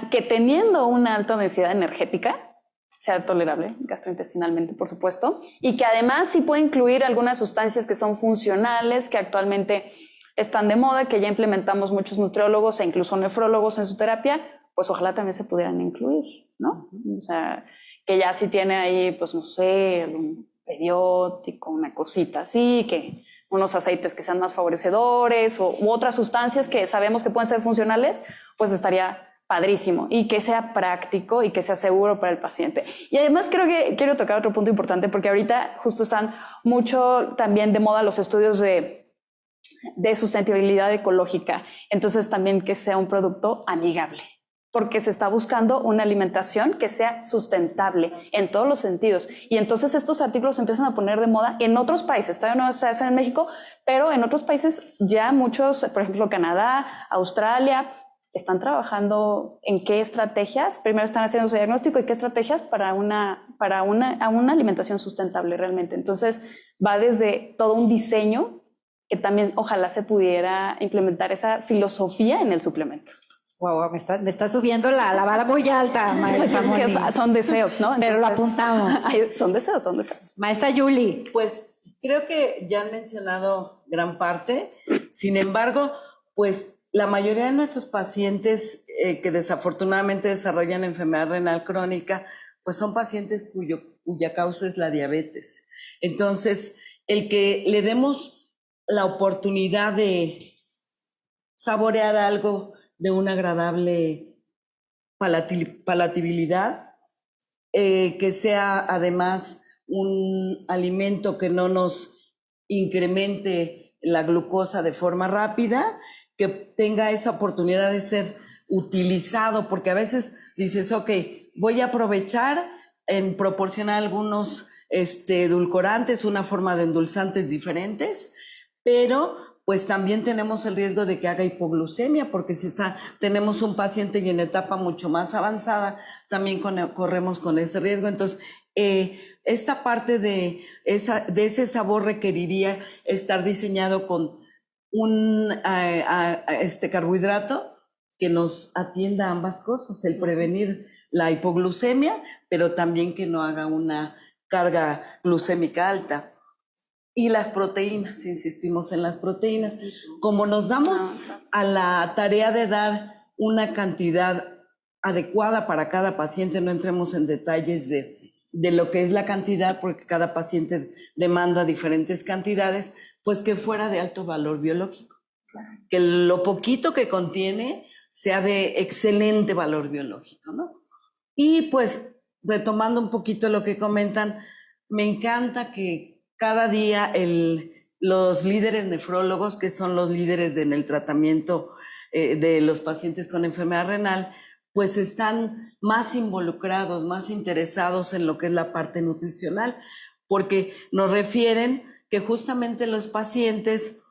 que teniendo una alta densidad energética, sea tolerable gastrointestinalmente, por supuesto, y que además sí puede incluir algunas sustancias que son funcionales, que actualmente están de moda, que ya implementamos muchos nutriólogos e incluso nefrólogos en su terapia, pues ojalá también se pudieran incluir. ¿no? O sea, que ya sí tiene ahí, pues no sé, un periódico, una cosita así, que unos aceites que sean más favorecedores u otras sustancias que sabemos que pueden ser funcionales, pues estaría padrísimo y que sea práctico y que sea seguro para el paciente. Y además creo que quiero tocar otro punto importante porque ahorita justo están mucho también de moda los estudios de sustentabilidad ecológica. Entonces también que sea un producto amigable, porque se está buscando una alimentación que sea sustentable en todos los sentidos. Y entonces estos artículos se empiezan a poner de moda en otros países. Todavía no se hace en México, pero en otros países ya muchos, por ejemplo, Canadá, Australia, están trabajando en qué estrategias, primero están haciendo su diagnóstico y qué estrategias para una alimentación sustentable realmente. Entonces va desde todo un diseño que también ojalá se pudiera implementar esa filosofía en el suplemento. Wow, me está subiendo la vara muy alta, maestra Moni. Son deseos, ¿no? Pero lo apuntamos. Son deseos. Maestra Yuli. Pues creo que ya han mencionado gran parte. Sin embargo, pues la mayoría de nuestros pacientes que desafortunadamente desarrollan enfermedad renal crónica, pues son pacientes cuya causa es la diabetes. Entonces, el que le demos la oportunidad de saborear algo de una agradable palatabilidad, que sea además un alimento que no nos incremente la glucosa de forma rápida, que tenga esa oportunidad de ser utilizado, porque a veces dices, ok, voy a aprovechar en proporcionar algunos edulcorantes, una forma de endulzantes diferentes, pero pues también tenemos el riesgo de que haga hipoglucemia, porque si tenemos un paciente y en etapa mucho más avanzada, también corremos con ese riesgo. Entonces, esta parte de ese sabor requeriría estar diseñado con un carbohidrato que nos atienda ambas cosas, el prevenir la hipoglucemia, pero también que no haga una carga glucémica alta. Y las proteínas, insistimos en las proteínas. Como nos damos a la tarea de dar una cantidad adecuada para cada paciente, no entremos en detalles de lo que es la cantidad, porque cada paciente demanda diferentes cantidades, pues que fuera de alto valor biológico. Claro. Que lo poquito que contiene sea de excelente valor biológico, ¿no? Y pues, retomando un poquito lo que comentan, me encanta que cada día los líderes nefrólogos, que son los líderes en el tratamiento de los pacientes con enfermedad renal, pues están más involucrados, más interesados en lo que es la parte nutricional, porque nos refieren que justamente los pacientes,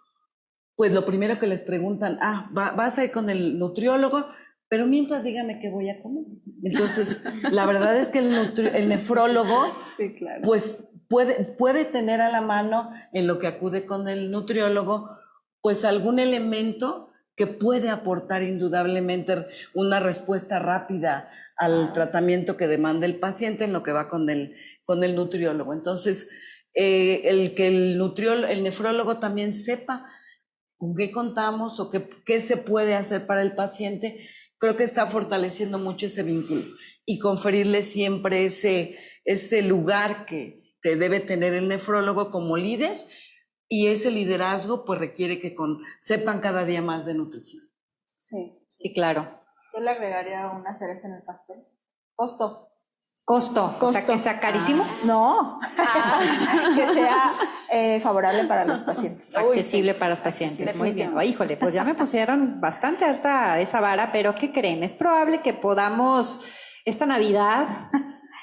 pues lo primero que les preguntan, vas a ir con el nutriólogo, pero mientras dígame qué voy a comer. Entonces, la verdad es que el nefrólogo, sí, claro, pues puede tener a la mano en lo que acude con el nutriólogo, pues algún elemento que puede aportar indudablemente una respuesta rápida al tratamiento que demanda el paciente en lo que va con el nutriólogo. Entonces, el que el nefrólogo también sepa con qué contamos o qué se puede hacer para el paciente, creo que está fortaleciendo mucho ese vínculo y conferirle siempre ese lugar que debe tener el nefrólogo como líder, y ese liderazgo pues requiere que sepan cada día más de nutrición. Sí, claro. Yo le agregaría una cereza en el pastel. Costo. O sea, que sea carísimo. No, que sea favorable para los pacientes. Accesible para los pacientes, muy bien. Híjole, pues ya me pusieron bastante alta esa vara, pero ¿qué creen? Es probable que podamos esta Navidad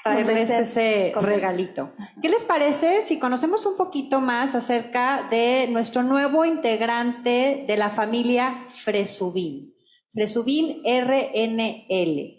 traerles ese regalito. ¿Qué les parece si conocemos un poquito más acerca de nuestro nuevo integrante de la familia Fresubin? Fresubin RNL.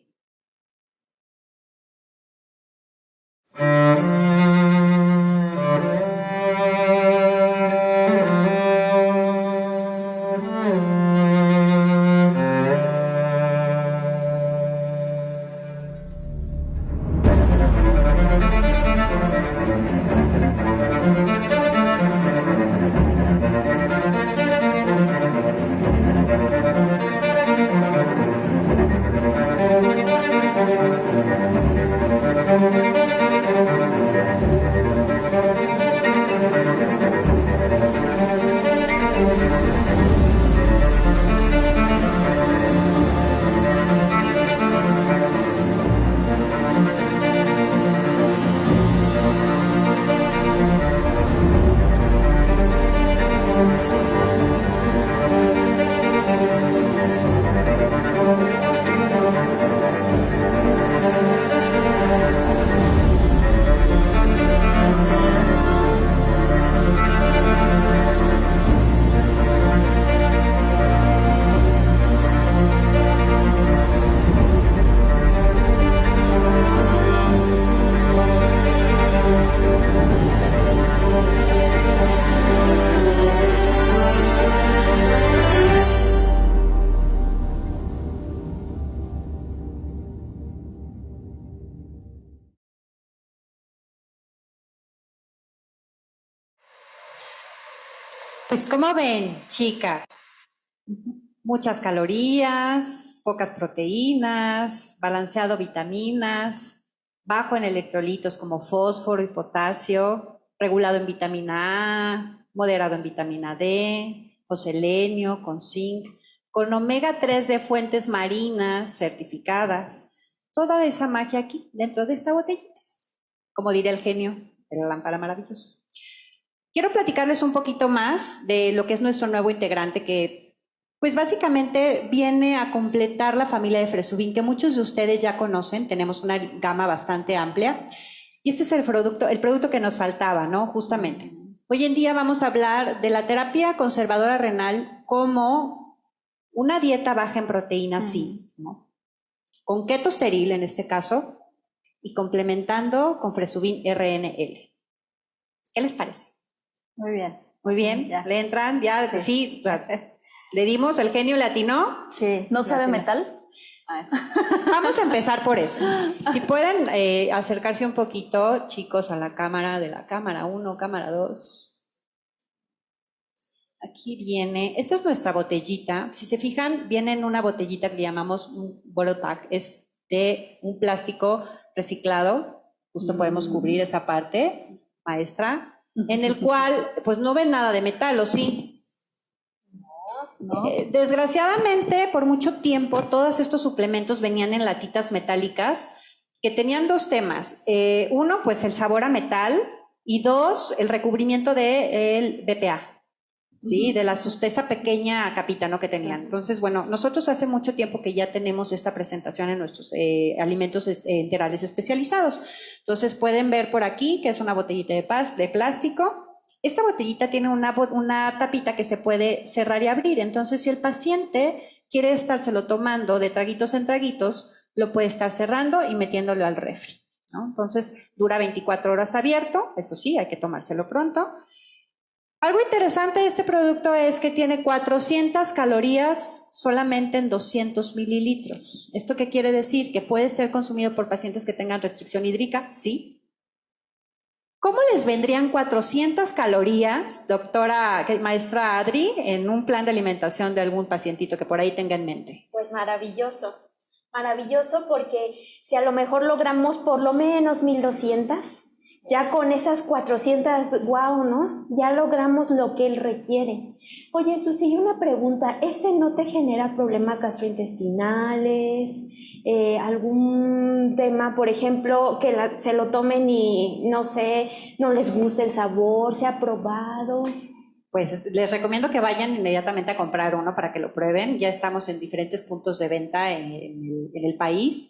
Pues como ven, chicas, muchas calorías, pocas proteínas, balanceado vitaminas, bajo en electrolitos como fósforo y potasio, regulado en vitamina A, moderado en vitamina D, con selenio, con zinc, con omega 3 de fuentes marinas certificadas. Toda esa magia aquí, dentro de esta botellita. Como diría el genio de la lámpara maravillosa. Quiero platicarles un poquito más de lo que es nuestro nuevo integrante que, pues básicamente viene a completar la familia de Fresubin, que muchos de ustedes ya conocen. Tenemos una gama bastante amplia. Y este es el producto que nos faltaba, ¿no? Justamente. Hoy en día vamos a hablar de la terapia conservadora renal como una dieta baja en proteínas, sí, ¿no? Con keto estéril en este caso y complementando con Fresubin RNL. ¿Qué les parece? Muy bien. Muy bien, Ya. ¿le entran? Ya, sí, ¿le dimos? ¿El genio le atinó? Sí. ¿No ya sabe tiene. metal? Ah, eso. Vamos a empezar por eso. Si pueden acercarse un poquito, chicos, a la cámara, de la cámara 1, cámara 2. Aquí viene, esta es nuestra botellita. Si se fijan, viene en una botellita que le llamamos un bottle pack. Es de un plástico reciclado. Justo podemos cubrir esa parte, maestra, en el cual, pues no ven nada de metal, ¿o sí? ¿No? Desgraciadamente, por mucho tiempo, todos estos suplementos venían en latitas metálicas que tenían dos temas. Uno, pues el sabor a metal, y dos, el recubrimiento del BPA, ¿sí? De esa pequeña capita, ¿no? Que tenían. Entonces, bueno, nosotros hace mucho tiempo que ya tenemos esta presentación en nuestros alimentos enterales especializados. Entonces, pueden ver por aquí que es una botellita de plástico. Esta botellita tiene una tapita que se puede cerrar y abrir. Entonces, si el paciente quiere estárselo tomando de traguitos en traguitos, lo puede estar cerrando y metiéndolo al refri, ¿no? Entonces, dura 24 horas abierto. Eso sí, hay que tomárselo pronto. Algo interesante de este producto es que tiene 400 calorías solamente en 200 mililitros. ¿Esto qué quiere decir? Que puede ser consumido por pacientes que tengan restricción hídrica, sí. ¿Cómo les vendrían 400 calorías, maestra Adri, en un plan de alimentación de algún pacientito que por ahí tenga en mente? Pues maravilloso, maravilloso, porque si a lo mejor logramos por lo menos 1200, ya con esas 400, wow, ¿no? Ya logramos lo que él requiere. Oye, Susi, una pregunta, ¿este no te genera problemas gastrointestinales? Algún tema, por ejemplo, que se lo tomen y no sé, no les gusta el sabor, se ha probado? Pues les recomiendo que vayan inmediatamente a comprar uno para que lo prueben. Ya estamos en diferentes puntos de venta en el país.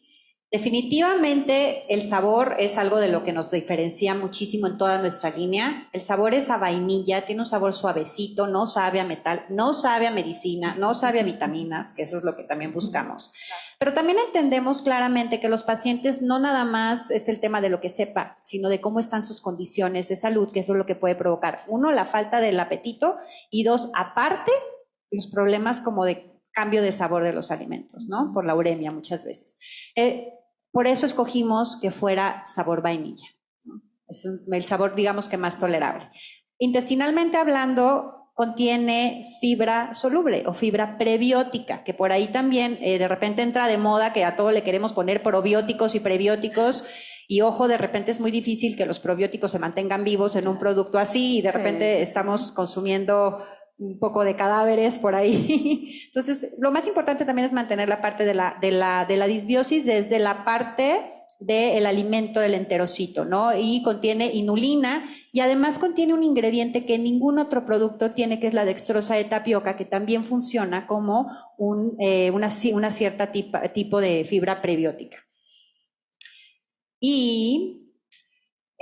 Definitivamente el sabor es algo de lo que nos diferencia muchísimo en toda nuestra línea. El sabor es a vainilla, tiene un sabor suavecito, no sabe a metal, no sabe a medicina, no sabe a vitaminas, que eso es lo que también buscamos. Pero también entendemos claramente que los pacientes no nada más es el tema de lo que sepa, sino de cómo están sus condiciones de salud, que eso es lo que puede provocar. Uno, la falta del apetito, y dos, aparte, los problemas como de cambio de sabor de los alimentos, ¿no? Por la uremia muchas veces. Por eso escogimos que fuera sabor vainilla, ¿no? Es el sabor, digamos, que más tolerable. Intestinalmente hablando, contiene fibra soluble o fibra prebiótica, que por ahí también de repente entra de moda que a todo le queremos poner probióticos y prebióticos. Y ojo, de repente es muy difícil que los probióticos se mantengan vivos en un producto así y de repente estamos consumiendo un poco de cadáveres por ahí. Entonces, lo más importante también es mantener la parte de la disbiosis desde la parte del alimento del enterocito, ¿no? Y contiene inulina y además contiene un ingrediente que ningún otro producto tiene, que es la dextrosa de tapioca, que también funciona como una cierta tipo de fibra prebiótica. Y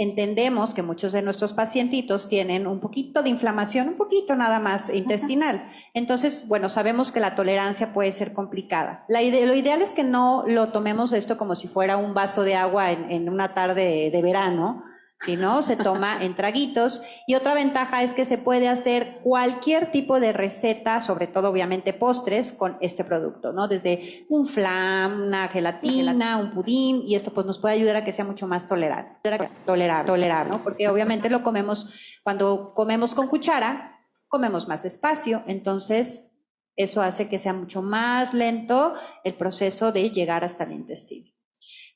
entendemos que muchos de nuestros pacientitos tienen un poquito de inflamación, un poquito nada más intestinal. Entonces, bueno, sabemos que la tolerancia puede ser complicada. Lo ideal es que no lo tomemos esto como si fuera un vaso de agua en una tarde de verano, sino se toma en traguitos. Y otra ventaja es que se puede hacer cualquier tipo de receta, sobre todo obviamente postres, con este producto, ¿no? Desde un flan, una gelatina, un pudín, y esto pues nos puede ayudar a que sea mucho más tolerable, ¿no? Porque obviamente lo comemos, cuando comemos con cuchara, comemos más despacio, entonces eso hace que sea mucho más lento el proceso de llegar hasta el intestino.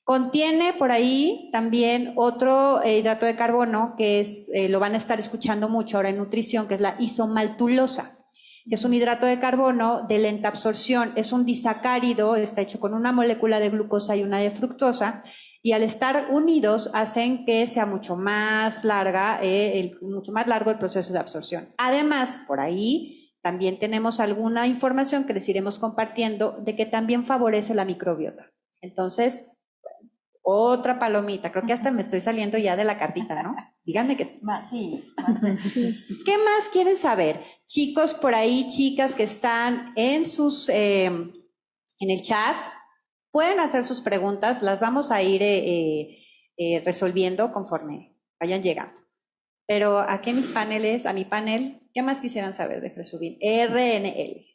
Contiene por ahí también otro hidrato de carbono que es, lo van a estar escuchando mucho ahora en nutrición, que es la isomaltulosa, que es un hidrato de carbono de lenta absorción. Es un disacárido, está hecho con una molécula de glucosa y una de fructosa, y al estar unidos hacen que sea mucho más largo el proceso de absorción. Además, por ahí también tenemos alguna información que les iremos compartiendo de que también favorece la microbiota. Entonces, otra palomita, creo que hasta me estoy saliendo ya de la cartita, ¿no? Díganme que sí. Sí. ¿Qué más quieren saber? Chicos por ahí, chicas que están en el chat, pueden hacer sus preguntas, las vamos a ir resolviendo conforme vayan llegando. Pero aquí a mi panel, ¿qué más quisieran saber de Fresubin? RNL.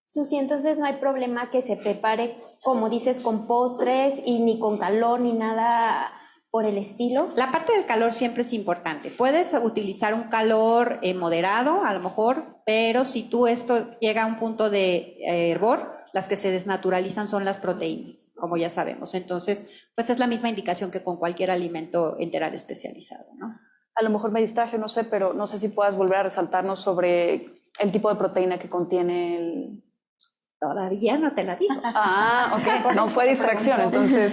Susi, entonces no hay problema que se prepare, como dices, con postres y ni con calor ni nada por el estilo. La parte del calor siempre es importante. Puedes utilizar un calor moderado, a lo mejor, pero si esto llega a un punto de hervor, las que se desnaturalizan son las proteínas, como ya sabemos. Entonces, pues es la misma indicación que con cualquier alimento enteral especializado, ¿no? A lo mejor me distraje, no sé, pero no sé si puedas volver a resaltarnos sobre el tipo de proteína que contiene el... Todavía no te la digo. Ah, ok. No fue distracción, entonces,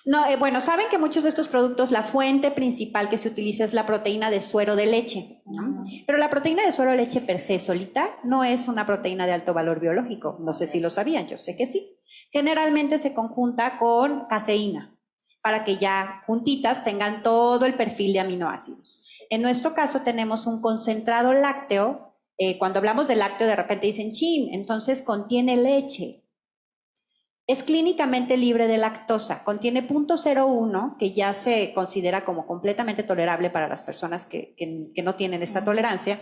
No, bueno, saben que muchos de estos productos, la fuente principal que se utiliza es la proteína de suero de leche, ¿no? Pero la proteína de suero de leche per se solita no es una proteína de alto valor biológico. No sé si lo sabían, yo sé que sí. Generalmente se conjunta con caseína para que ya juntitas tengan todo el perfil de aminoácidos. En nuestro caso tenemos un concentrado lácteo. Cuando hablamos de lácteo, de repente dicen, chin, entonces contiene leche. Es clínicamente libre de lactosa, contiene 0.01, que ya se considera como completamente tolerable para las personas que no tienen esta tolerancia,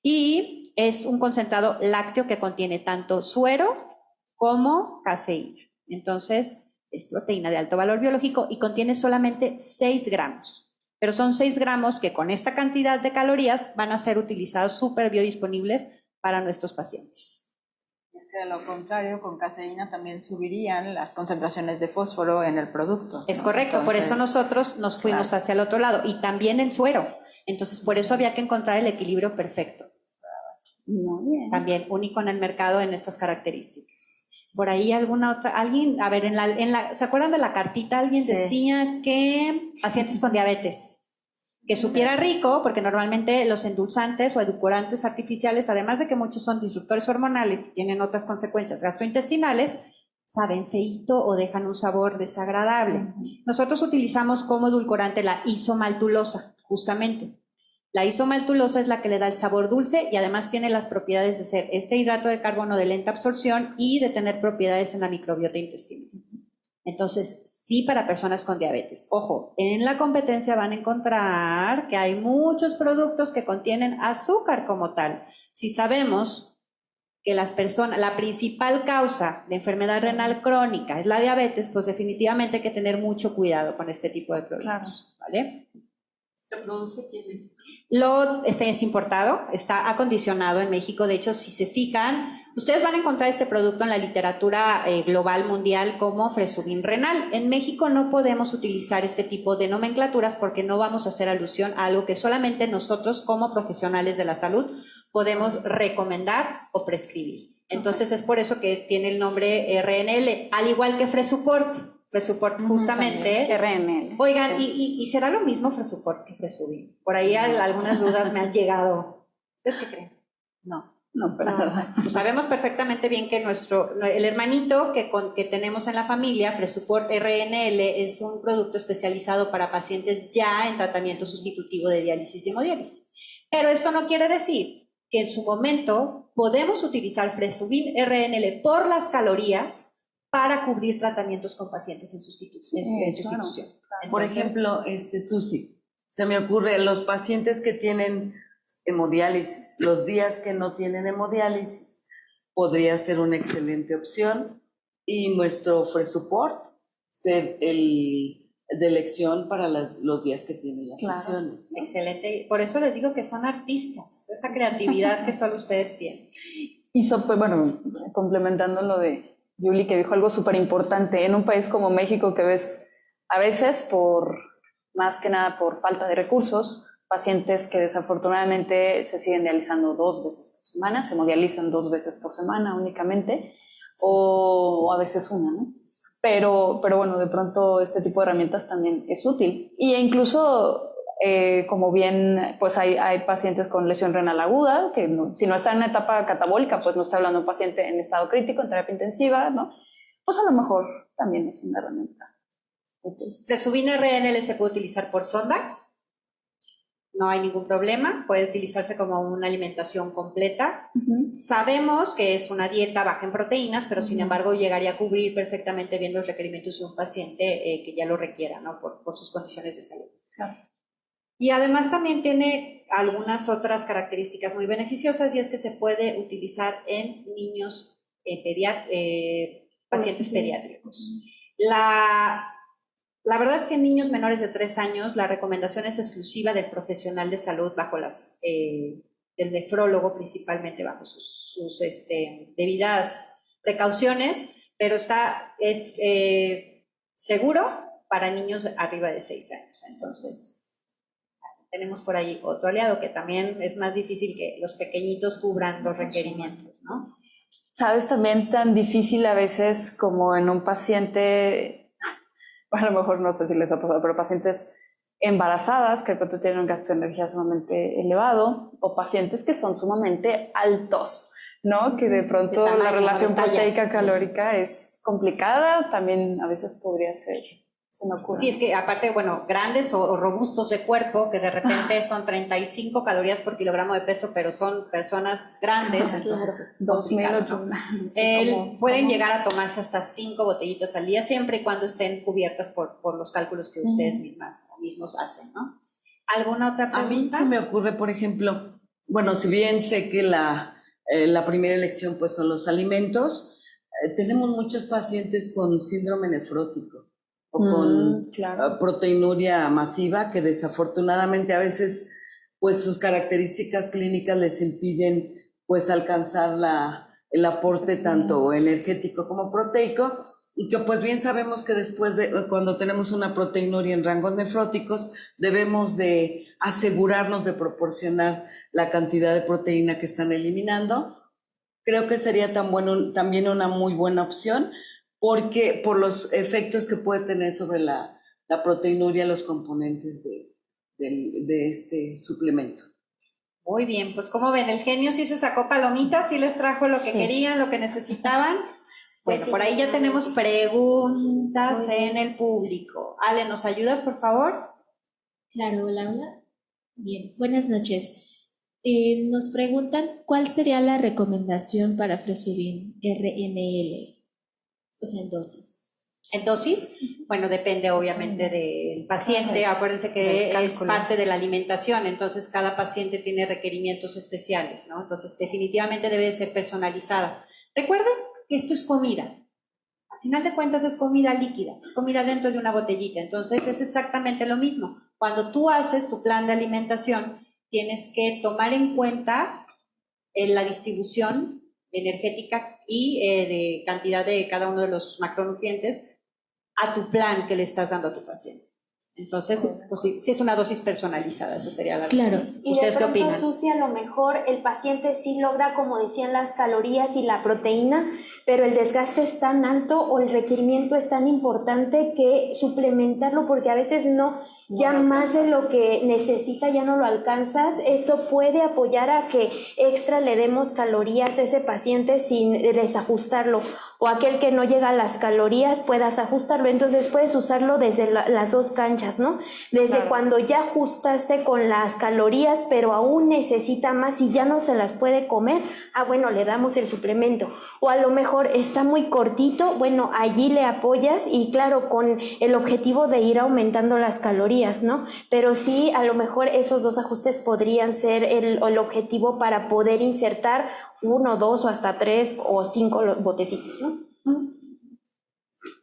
y es un concentrado lácteo que contiene tanto suero como caseína. Entonces, es proteína de alto valor biológico y contiene solamente 6 gramos. Pero son 6 gramos que con esta cantidad de calorías van a ser utilizados súper biodisponibles para nuestros pacientes. Es que de lo contrario, con caseína también subirían las concentraciones de fósforo en el producto, ¿no? Es correcto, entonces, por eso nosotros nos fuimos hacia el otro lado, y también el suero. Entonces, por eso había que encontrar el equilibrio perfecto. Muy bien. También único en el mercado en estas características. Por ahí alguna otra, alguien, a ver, ¿se acuerdan de la cartita? Alguien decía que pacientes con diabetes, que supiera rico, porque normalmente los endulzantes o edulcorantes artificiales, además de que muchos son disruptores hormonales y tienen otras consecuencias gastrointestinales, saben feíto o dejan un sabor desagradable. Nosotros utilizamos como edulcorante la isomaltulosa, justamente. La isomaltulosa es la que le da el sabor dulce y además tiene las propiedades de ser este hidrato de carbono de lenta absorción y de tener propiedades en la microbiota intestinal. Entonces, sí, para personas con diabetes. Ojo, en la competencia van a encontrar que hay muchos productos que contienen azúcar como tal. Si sabemos que la principal causa de enfermedad renal crónica es la diabetes, pues definitivamente hay que tener mucho cuidado con este tipo de productos, ¿vale? ¿Se produce aquí en México? Este es importado, está acondicionado en México. De hecho, si se fijan, ustedes van a encontrar este producto en la literatura global mundial como Fresubin renal. En México no podemos utilizar este tipo de nomenclaturas porque no vamos a hacer alusión a algo que solamente nosotros como profesionales de la salud podemos recomendar o prescribir. Entonces es por eso que tiene el nombre RNL, al igual que Fresuport. Fresuport justamente. RNL. Oigan, ¿y será lo mismo Fresuport que Fresubin? Por ahí algunas dudas me han llegado. ¿Ustedes qué creen? No, pero nada. Pues sabemos perfectamente bien que el hermanito que tenemos en la familia, Fresuport RNL, es un producto especializado para pacientes ya en tratamiento sustitutivo de diálisis y hemodiálisis. Pero esto no quiere decir que en su momento podemos utilizar Fresubin RNL por las calorías para cubrir tratamientos con pacientes en sustitución. Claro. Por ejemplo, Susi, se me ocurre, los pacientes que tienen hemodiálisis, los días que no tienen hemodiálisis, podría ser una excelente opción, y nuestro Fresuport ser de elección para los días que tienen las Claro. sesiones, ¿no? Excelente. Por eso les digo que son artistas, esa creatividad que solo ustedes tienen. Y pues, bueno, complementando lo de Yuli, que dijo algo súper importante, en un país como México que ves a veces más que nada por falta de recursos, pacientes que desafortunadamente se siguen dializando 2 veces por semana, se hemodializan 2 veces por semana únicamente, o a veces una, ¿no? Pero bueno, de pronto este tipo de herramientas también es útil. Y incluso, como bien, pues hay pacientes con lesión renal aguda, que si no está en una etapa catabólica, pues no está hablando de un paciente en estado crítico, en terapia intensiva, ¿no? Pues a lo mejor también es una herramienta útil. Fresubin RNL se puede utilizar por sonda, no hay ningún problema, puede utilizarse como una alimentación completa. Sabemos que es una dieta baja en proteínas, pero sin embargo llegaría a cubrir perfectamente bien los requerimientos de un paciente que ya lo requiera, ¿no? Por sus condiciones de salud. Claro. Y además también tiene algunas otras características muy beneficiosas, y es que se puede utilizar en niños, pacientes pediátricos. La verdad es que en niños menores de 3 años la recomendación es exclusiva del profesional de salud bajo del nefrólogo, principalmente bajo sus debidas precauciones, pero es seguro para niños arriba de 6 años. Entonces, tenemos por ahí otro aliado que también es más difícil que los pequeñitos cubran los requerimientos, ¿no? ¿Sabes? También tan difícil a veces como en un paciente, a lo mejor no sé si les ha pasado, pero pacientes embarazadas que de pronto tienen un gasto de energía sumamente elevado, o pacientes que son sumamente altos, ¿no? Que de pronto tamaño, la relación de talla. proteica-calórica es complicada, también a veces podría ser, se me ocurre. Sí, es que aparte, bueno, grandes o robustos de cuerpo, que de repente son 35 calorías por kilogramo de peso, pero son personas grandes, entonces es complicado, ¿no? Pueden llegar a tomarse hasta 5 botellitas al día, siempre y cuando estén cubiertas por los cálculos que ustedes mismos hacen, ¿no? ¿Alguna otra A mí pregunta? se me ocurre, por ejemplo, bueno, si bien sé que la primera elección pues son los alimentos, tenemos muchos pacientes con síndrome nefrótico o con proteinuria masiva, que desafortunadamente a veces pues sus características clínicas les impiden pues alcanzar el aporte tanto energético como proteico, y que pues bien sabemos que después cuando tenemos una proteinuria en rangos nefróticos, debemos de asegurarnos de proporcionar la cantidad de proteína que están eliminando. Creo que sería también una muy buena opción, porque por los efectos que puede tener sobre la proteinuria los componentes de este suplemento. Muy bien, pues como ven, el genio sí se sacó palomitas, sí les trajo lo que querían, lo que necesitaban. Bueno, por ahí ya tenemos preguntas en el público. Ale, ¿nos ayudas, por favor? Claro, hola, hola. Bien, buenas noches. Nos preguntan cuál sería la recomendación para Fresubin RNL, o sea, en dosis. ¿En dosis? Bueno, depende obviamente del paciente. Acuérdense que es parte de la alimentación, entonces cada paciente tiene requerimientos especiales, ¿no? Entonces definitivamente debe ser personalizada. Recuerden que esto es comida. Al final de cuentas es comida líquida, es comida dentro de una botellita. Entonces es exactamente lo mismo. Cuando tú haces tu plan de alimentación, tienes que tomar en cuenta la distribución energética y de cantidad de cada uno de los macronutrientes a tu plan que le estás dando a tu paciente. Entonces, pues sí es una dosis personalizada, esa sería la respuesta. Y ¿Ustedes de qué pronto, opinan? Susi, a lo mejor el paciente sí logra, como decían, las calorías y la proteína, pero el desgaste es tan alto o el requerimiento es tan importante que suplementarlo, porque a veces ya más de lo que necesita ya no lo alcanzas. Esto puede apoyar a que extra le demos calorías a ese paciente sin desajustarlo, o aquel que no llega a las calorías puedas ajustarlo. Entonces puedes usarlo desde las dos canchas, ¿no? Desde cuando ya ajustaste con las calorías, pero aún necesita más y ya no se las puede comer, bueno, le damos el suplemento. O a lo mejor está muy cortito, bueno, allí le apoyas y claro, con el objetivo de ir aumentando las calorías, ¿no? Pero sí, a lo mejor esos dos ajustes podrían ser el objetivo para poder insertar 1, 2 o hasta 3 o 5 botecitos, ¿no?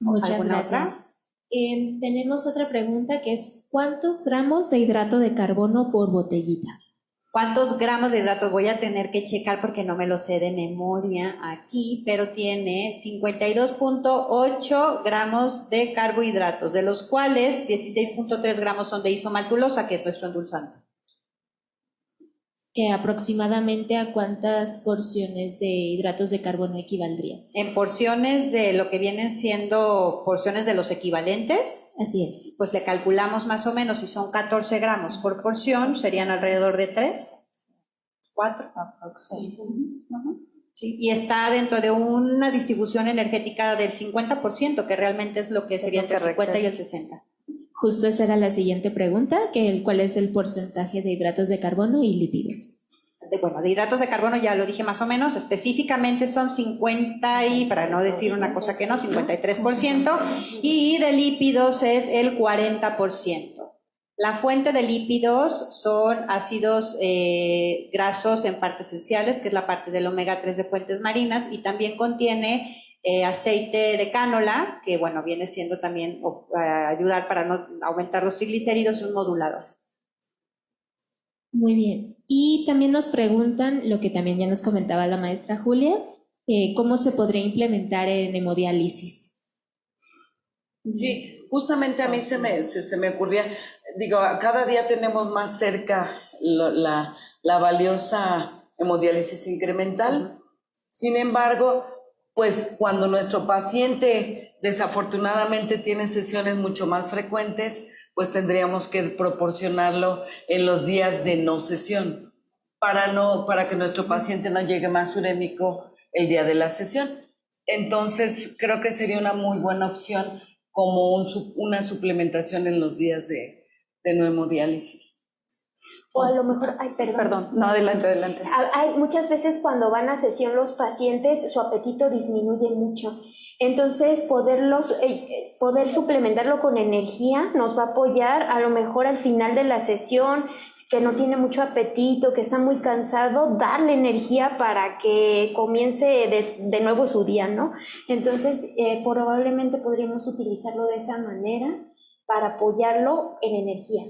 Muchas ¿Alguna gracias. Tenemos otra pregunta que es, ¿cuántos gramos de hidrato de carbono por botellita? ¿Cuántos gramos de hidratos? Voy a tener que checar porque no me lo sé de memoria aquí, pero tiene 52.8 gramos de carbohidratos, de los cuales 16.3 gramos son de isomaltulosa, que es nuestro endulzante. ¿Que aproximadamente a cuántas porciones de hidratos de carbono equivaldría? En porciones de lo que vienen siendo porciones de los equivalentes, Así es. pues le calculamos más o menos, si son 14 gramos por porción, serían alrededor de 3, 4. Sí, y está dentro de una distribución energética del 50%, que realmente es lo que sería entre el 50 y el 60. Justo esa era la siguiente pregunta, ¿cuál es el porcentaje de hidratos de carbono y lípidos? Bueno, de hidratos de carbono ya lo dije más o menos, específicamente son 50 y, para no decir una cosa que no, 53%, y de lípidos es el 40%. La fuente de lípidos son ácidos grasos en partes esenciales, que es la parte del omega 3 de fuentes marinas, y también contiene aceite de cánola, que bueno, viene siendo también ayudar para no aumentar los triglicéridos, un modulador. Muy bien. Y también nos preguntan, lo que también ya nos comentaba la maestra Julia, ¿cómo se podría implementar en hemodiálisis? Sí, justamente a mí se me ocurría, digo, cada día tenemos más cerca la valiosa hemodiálisis incremental. Sin embargo, pues cuando nuestro paciente desafortunadamente tiene sesiones mucho más frecuentes, pues tendríamos que proporcionarlo en los días de no sesión, para que nuestro paciente no llegue más urémico el día de la sesión. Entonces, creo que sería una muy buena opción como una suplementación en los días de no hemodiálisis. O a lo mejor, Perdón, no, adelante. Hay muchas veces cuando van a sesión los pacientes, su apetito disminuye mucho. Entonces, poder suplementarlo con energía nos va a apoyar a lo mejor al final de la sesión, que no tiene mucho apetito, que está muy cansado, darle energía para que comience de nuevo su día, ¿no? Entonces, probablemente podríamos utilizarlo de esa manera para apoyarlo en energía.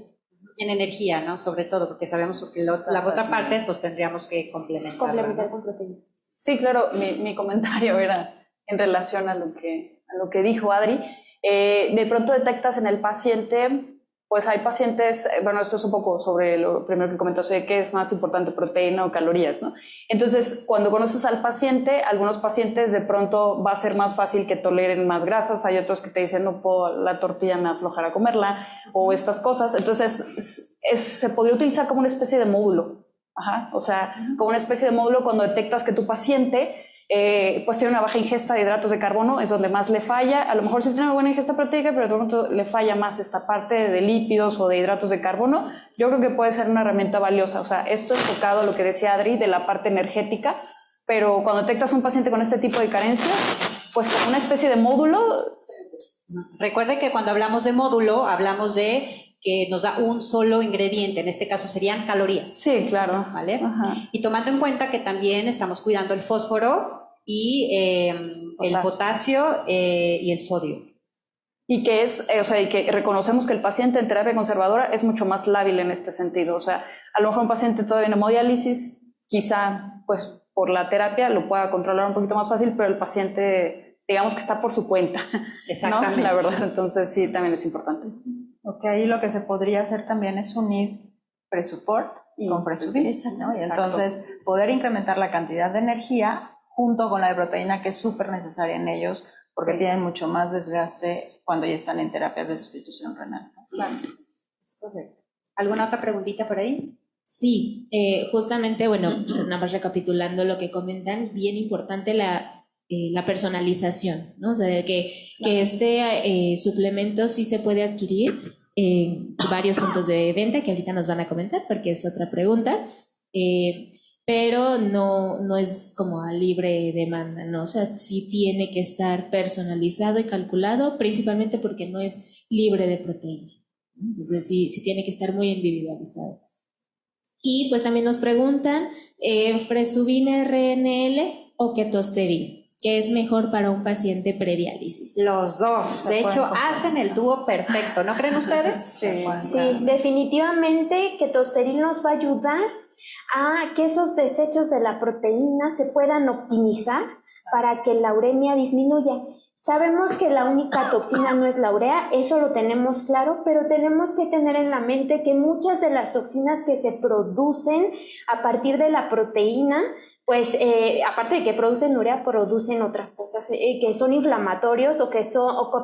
En energía, ¿no? Sobre todo, porque sabemos que la otra parte, pues tendríamos que complementar. Complementar con proteína. Sí, claro, mi comentario era en relación a lo que dijo Adri. De pronto detectas en el paciente, pues hay pacientes, bueno, esto es un poco sobre lo primero que comentó, sobre qué es más importante, proteína o calorías, ¿no? Entonces, cuando conoces al paciente, algunos pacientes de pronto va a ser más fácil que toleren más grasas, hay otros que te dicen, no puedo, la tortilla me aflojará a comerla, o estas cosas. Entonces, se podría utilizar como una especie de módulo. O sea, como una especie de módulo cuando detectas que tu paciente pues tiene una baja ingesta de hidratos de carbono, es donde más le falla. A lo mejor sí tiene una buena ingesta proteica, pero de pronto le falla más esta parte de lípidos o de hidratos de carbono. Yo creo que puede ser una herramienta valiosa. O sea, esto enfocado a lo que decía Adri de la parte energética, pero cuando detectas un paciente con este tipo de carencias, pues como una especie de módulo. Recuerde que cuando hablamos de módulo, hablamos de que nos da un solo ingrediente, en este caso serían calorías. Sí, claro. ¿Vale? Y tomando en cuenta que también estamos cuidando el fósforo y el potasio y el sodio. Y que y que reconocemos que el paciente en terapia conservadora es mucho más lábil en este sentido. O sea, a lo mejor un paciente todavía en hemodiálisis, quizá, pues, por la terapia lo pueda controlar un poquito más fácil, pero el paciente, digamos que está por su cuenta. Exactamente. ¿No? La verdad, entonces sí, también es importante. Ok, ahí lo que se podría hacer también es unir Presupport con Presubin, ¿no? Y entonces poder incrementar la cantidad de energía junto con la de proteína, que es súper necesaria en ellos, porque tienen mucho más desgaste cuando ya están en terapias de sustitución renal. Claro, es correcto. ¿Alguna otra preguntita por ahí? Sí, justamente, bueno, nada más recapitulando lo que comentan, bien importante la personalización, ¿no? O sea, que este suplemento sí se puede adquirir en varios puntos de venta, que ahorita nos van a comentar, porque es otra pregunta, pero no es como a libre demanda, ¿no? O sea, sí tiene que estar personalizado y calculado, principalmente porque no es libre de proteína. Entonces sí tiene que estar muy individualizado. Y pues también nos preguntan, ¿Fresubin RNL o Ketosteril? ¿Qué es mejor para un paciente prediálisis? Los dos. De hecho, hacen el dúo perfecto, ¿no creen ustedes? Sí, Sí, definitivamente Ketosteril nos va a ayudar a que esos desechos de la proteína se puedan optimizar para que la uremia disminuya. Sabemos que la única toxina no es la urea, eso lo tenemos claro, pero tenemos que tener en la mente que muchas de las toxinas que se producen a partir de la proteína, pues aparte de que producen urea, producen otras cosas que son inflamatorios o que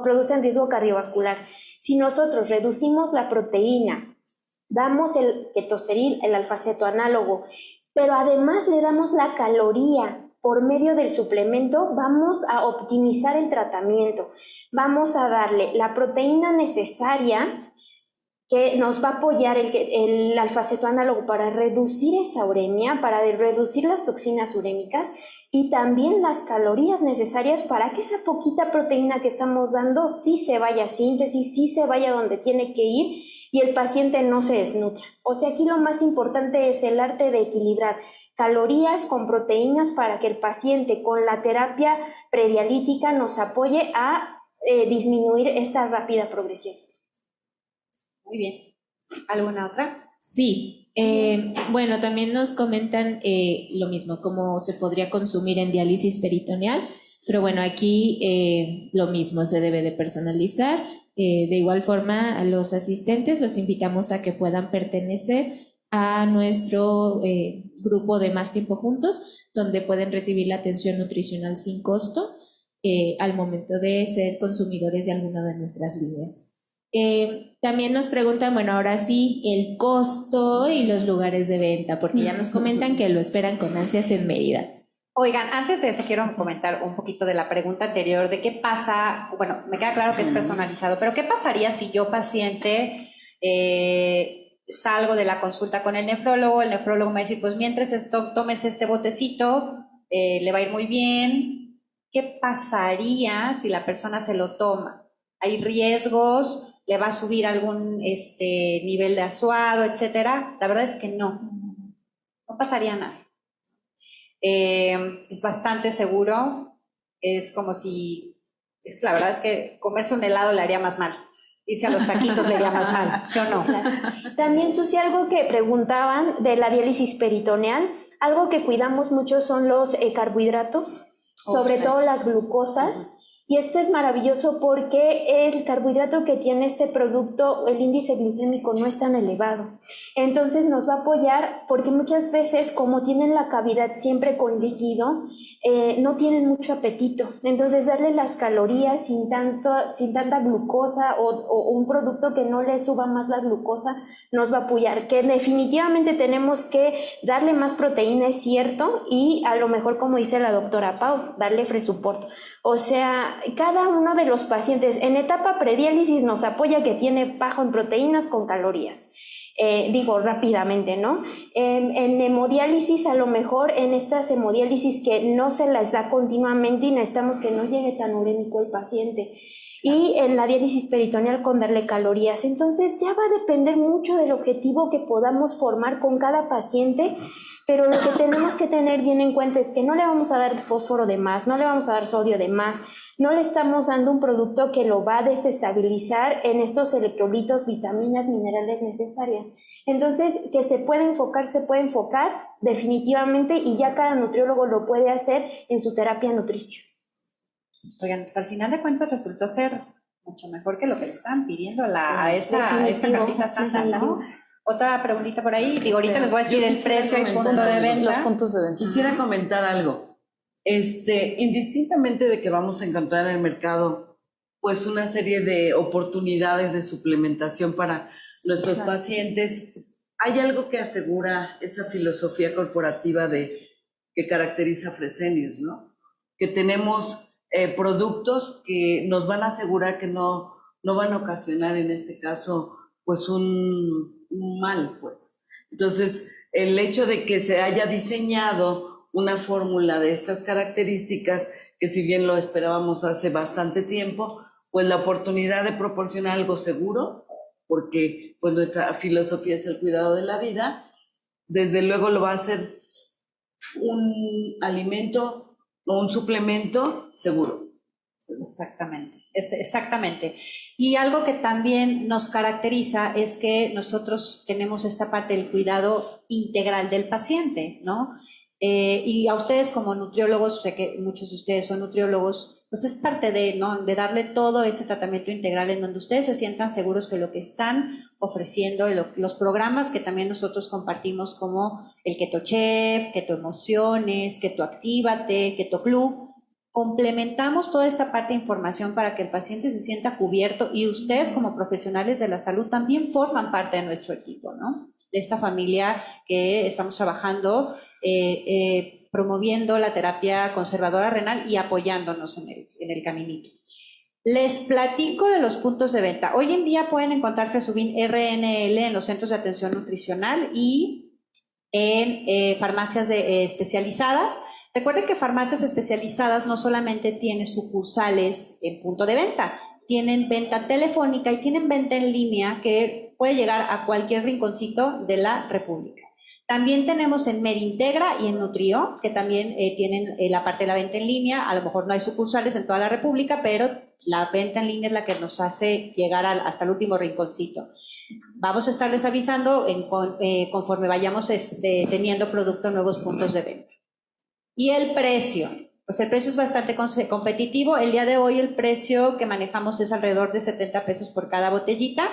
producen riesgo cardiovascular. Si nosotros reducimos la proteína, damos el ketosteril, el alfaceto análogo, pero además le damos la caloría por medio del suplemento, vamos a optimizar el tratamiento, vamos a darle la proteína necesaria que nos va a apoyar el alfaceto análogo para reducir esa uremia, para reducir las toxinas urémicas y también las calorías necesarias para que esa poquita proteína que estamos dando sí se vaya a síntesis, sí se vaya donde tiene que ir y el paciente no se desnutra. O sea, aquí lo más importante es el arte de equilibrar calorías con proteínas para que el paciente con la terapia predialítica nos apoye a disminuir esta rápida progresión. Muy bien. ¿Alguna otra? Sí, bueno, también nos comentan lo mismo, cómo se podría consumir en diálisis peritoneal, pero bueno, aquí lo mismo se debe de personalizar. De igual forma, a los asistentes los invitamos a que puedan pertenecer a nuestro grupo de Más Tiempo Juntos, donde pueden recibir la atención nutricional sin costo al momento de ser consumidores de alguna de nuestras líneas. También nos preguntan, bueno, ahora sí, el costo y los lugares de venta, porque ya nos comentan que lo esperan con ansias en Mérida. Oigan, antes de eso quiero comentar un poquito de la pregunta anterior, de qué pasa, bueno, me queda claro que es personalizado, pero ¿qué pasaría si yo, paciente, salgo de la consulta con el nefrólogo me dice, pues mientras tomes este botecito, le va a ir muy bien? ¿Qué pasaría si la persona se lo toma? ¿Hay riesgos? ¿Le va a subir algún nivel de azuado, etcétera? La verdad es que no pasaría nada. Es bastante seguro, es como si, la verdad es que comerse un helado le haría más mal, irse a los taquitos le haría más mal, ¿sí o no? Claro. También, Susi, algo que preguntaban de la diálisis peritoneal, algo que cuidamos mucho son los carbohidratos, sobre todo las glucosas. Y esto es maravilloso porque el carbohidrato que tiene este producto, el índice glucémico no es tan elevado. Entonces nos va a apoyar porque muchas veces, como tienen la cavidad siempre con líquido, no tienen mucho apetito. Entonces darle las calorías sin tanta glucosa o un producto que no le suba más la glucosa nos va a apoyar. Que definitivamente tenemos que darle más proteína, es cierto, y a lo mejor, como dice la doctora Pau, darle Fresupport. O sea, cada uno de los pacientes en etapa prediálisis nos apoya que tiene bajo en proteínas con calorías. Digo rápidamente, ¿no? En hemodiálisis, a lo mejor en estas hemodiálisis que no se las da continuamente y necesitamos que no llegue tan urémico el paciente. Y en la diálisis peritoneal con darle calorías. Entonces ya va a depender mucho del objetivo que podamos formar con cada paciente, pero lo que tenemos que tener bien en cuenta es que no le vamos a dar fósforo de más, no le vamos a dar sodio de más, no le estamos dando un producto que lo va a desestabilizar en estos electrolitos, vitaminas, minerales necesarias. Entonces, que se puede enfocar definitivamente y ya cada nutriólogo lo puede hacer en su terapia nutricia. Oigan, pues al final de cuentas resultó ser mucho mejor que lo que le estaban pidiendo a esa cartita santa, ¿no? Otra preguntita por ahí. Digo, ahorita les voy a decir el precio y punto de venta. Los puntos de venta. Quisiera comentar algo. Indistintamente de que vamos a encontrar en el mercado pues una serie de oportunidades de suplementación para nuestros pacientes, hay algo que asegura esa filosofía corporativa que caracteriza a Fresenius, ¿no? Que tenemos productos que nos van a asegurar que no van a ocasionar en este caso pues un mal, pues. Entonces, el hecho de que se haya diseñado una fórmula de estas características, que si bien lo esperábamos hace bastante tiempo, pues la oportunidad de proporcionar algo seguro, porque pues nuestra filosofía es el cuidado de la vida, desde luego lo va a hacer un alimento un suplemento seguro. Exactamente. Y algo que también nos caracteriza es que nosotros tenemos esta parte del cuidado integral del paciente, ¿no? Y a ustedes como nutriólogos, sé que muchos de ustedes son nutriólogos, pues es parte de, ¿no?, de darle todo ese tratamiento integral en donde ustedes se sientan seguros que lo que están ofreciendo, los programas que también nosotros compartimos como el Keto Chef, Keto Emociones, Keto Actívate, Keto Club, complementamos toda esta parte de información para que el paciente se sienta cubierto y ustedes como profesionales de la salud también forman parte de nuestro equipo, ¿no? De esta familia que estamos trabajando, promoviendo la terapia conservadora renal y apoyándonos en el caminito. Les platico de los puntos de venta. Hoy en día pueden encontrar Fresubin RNL en los centros de atención nutricional y en farmacias especializadas. Recuerden que farmacias especializadas no solamente tienen sucursales en punto de venta, tienen venta telefónica y tienen venta en línea que puede llegar a cualquier rinconcito de la República. También tenemos en Medintegra y en Nutrio, que también tienen la parte de la venta en línea. A lo mejor no hay sucursales en toda la República, pero la venta en línea es la que nos hace llegar hasta el último rinconcito. Vamos a estarles avisando conforme vayamos teniendo producto en nuevos puntos de venta. Y el precio, pues el precio es bastante competitivo. El día de hoy el precio que manejamos es alrededor de 70 pesos por cada botellita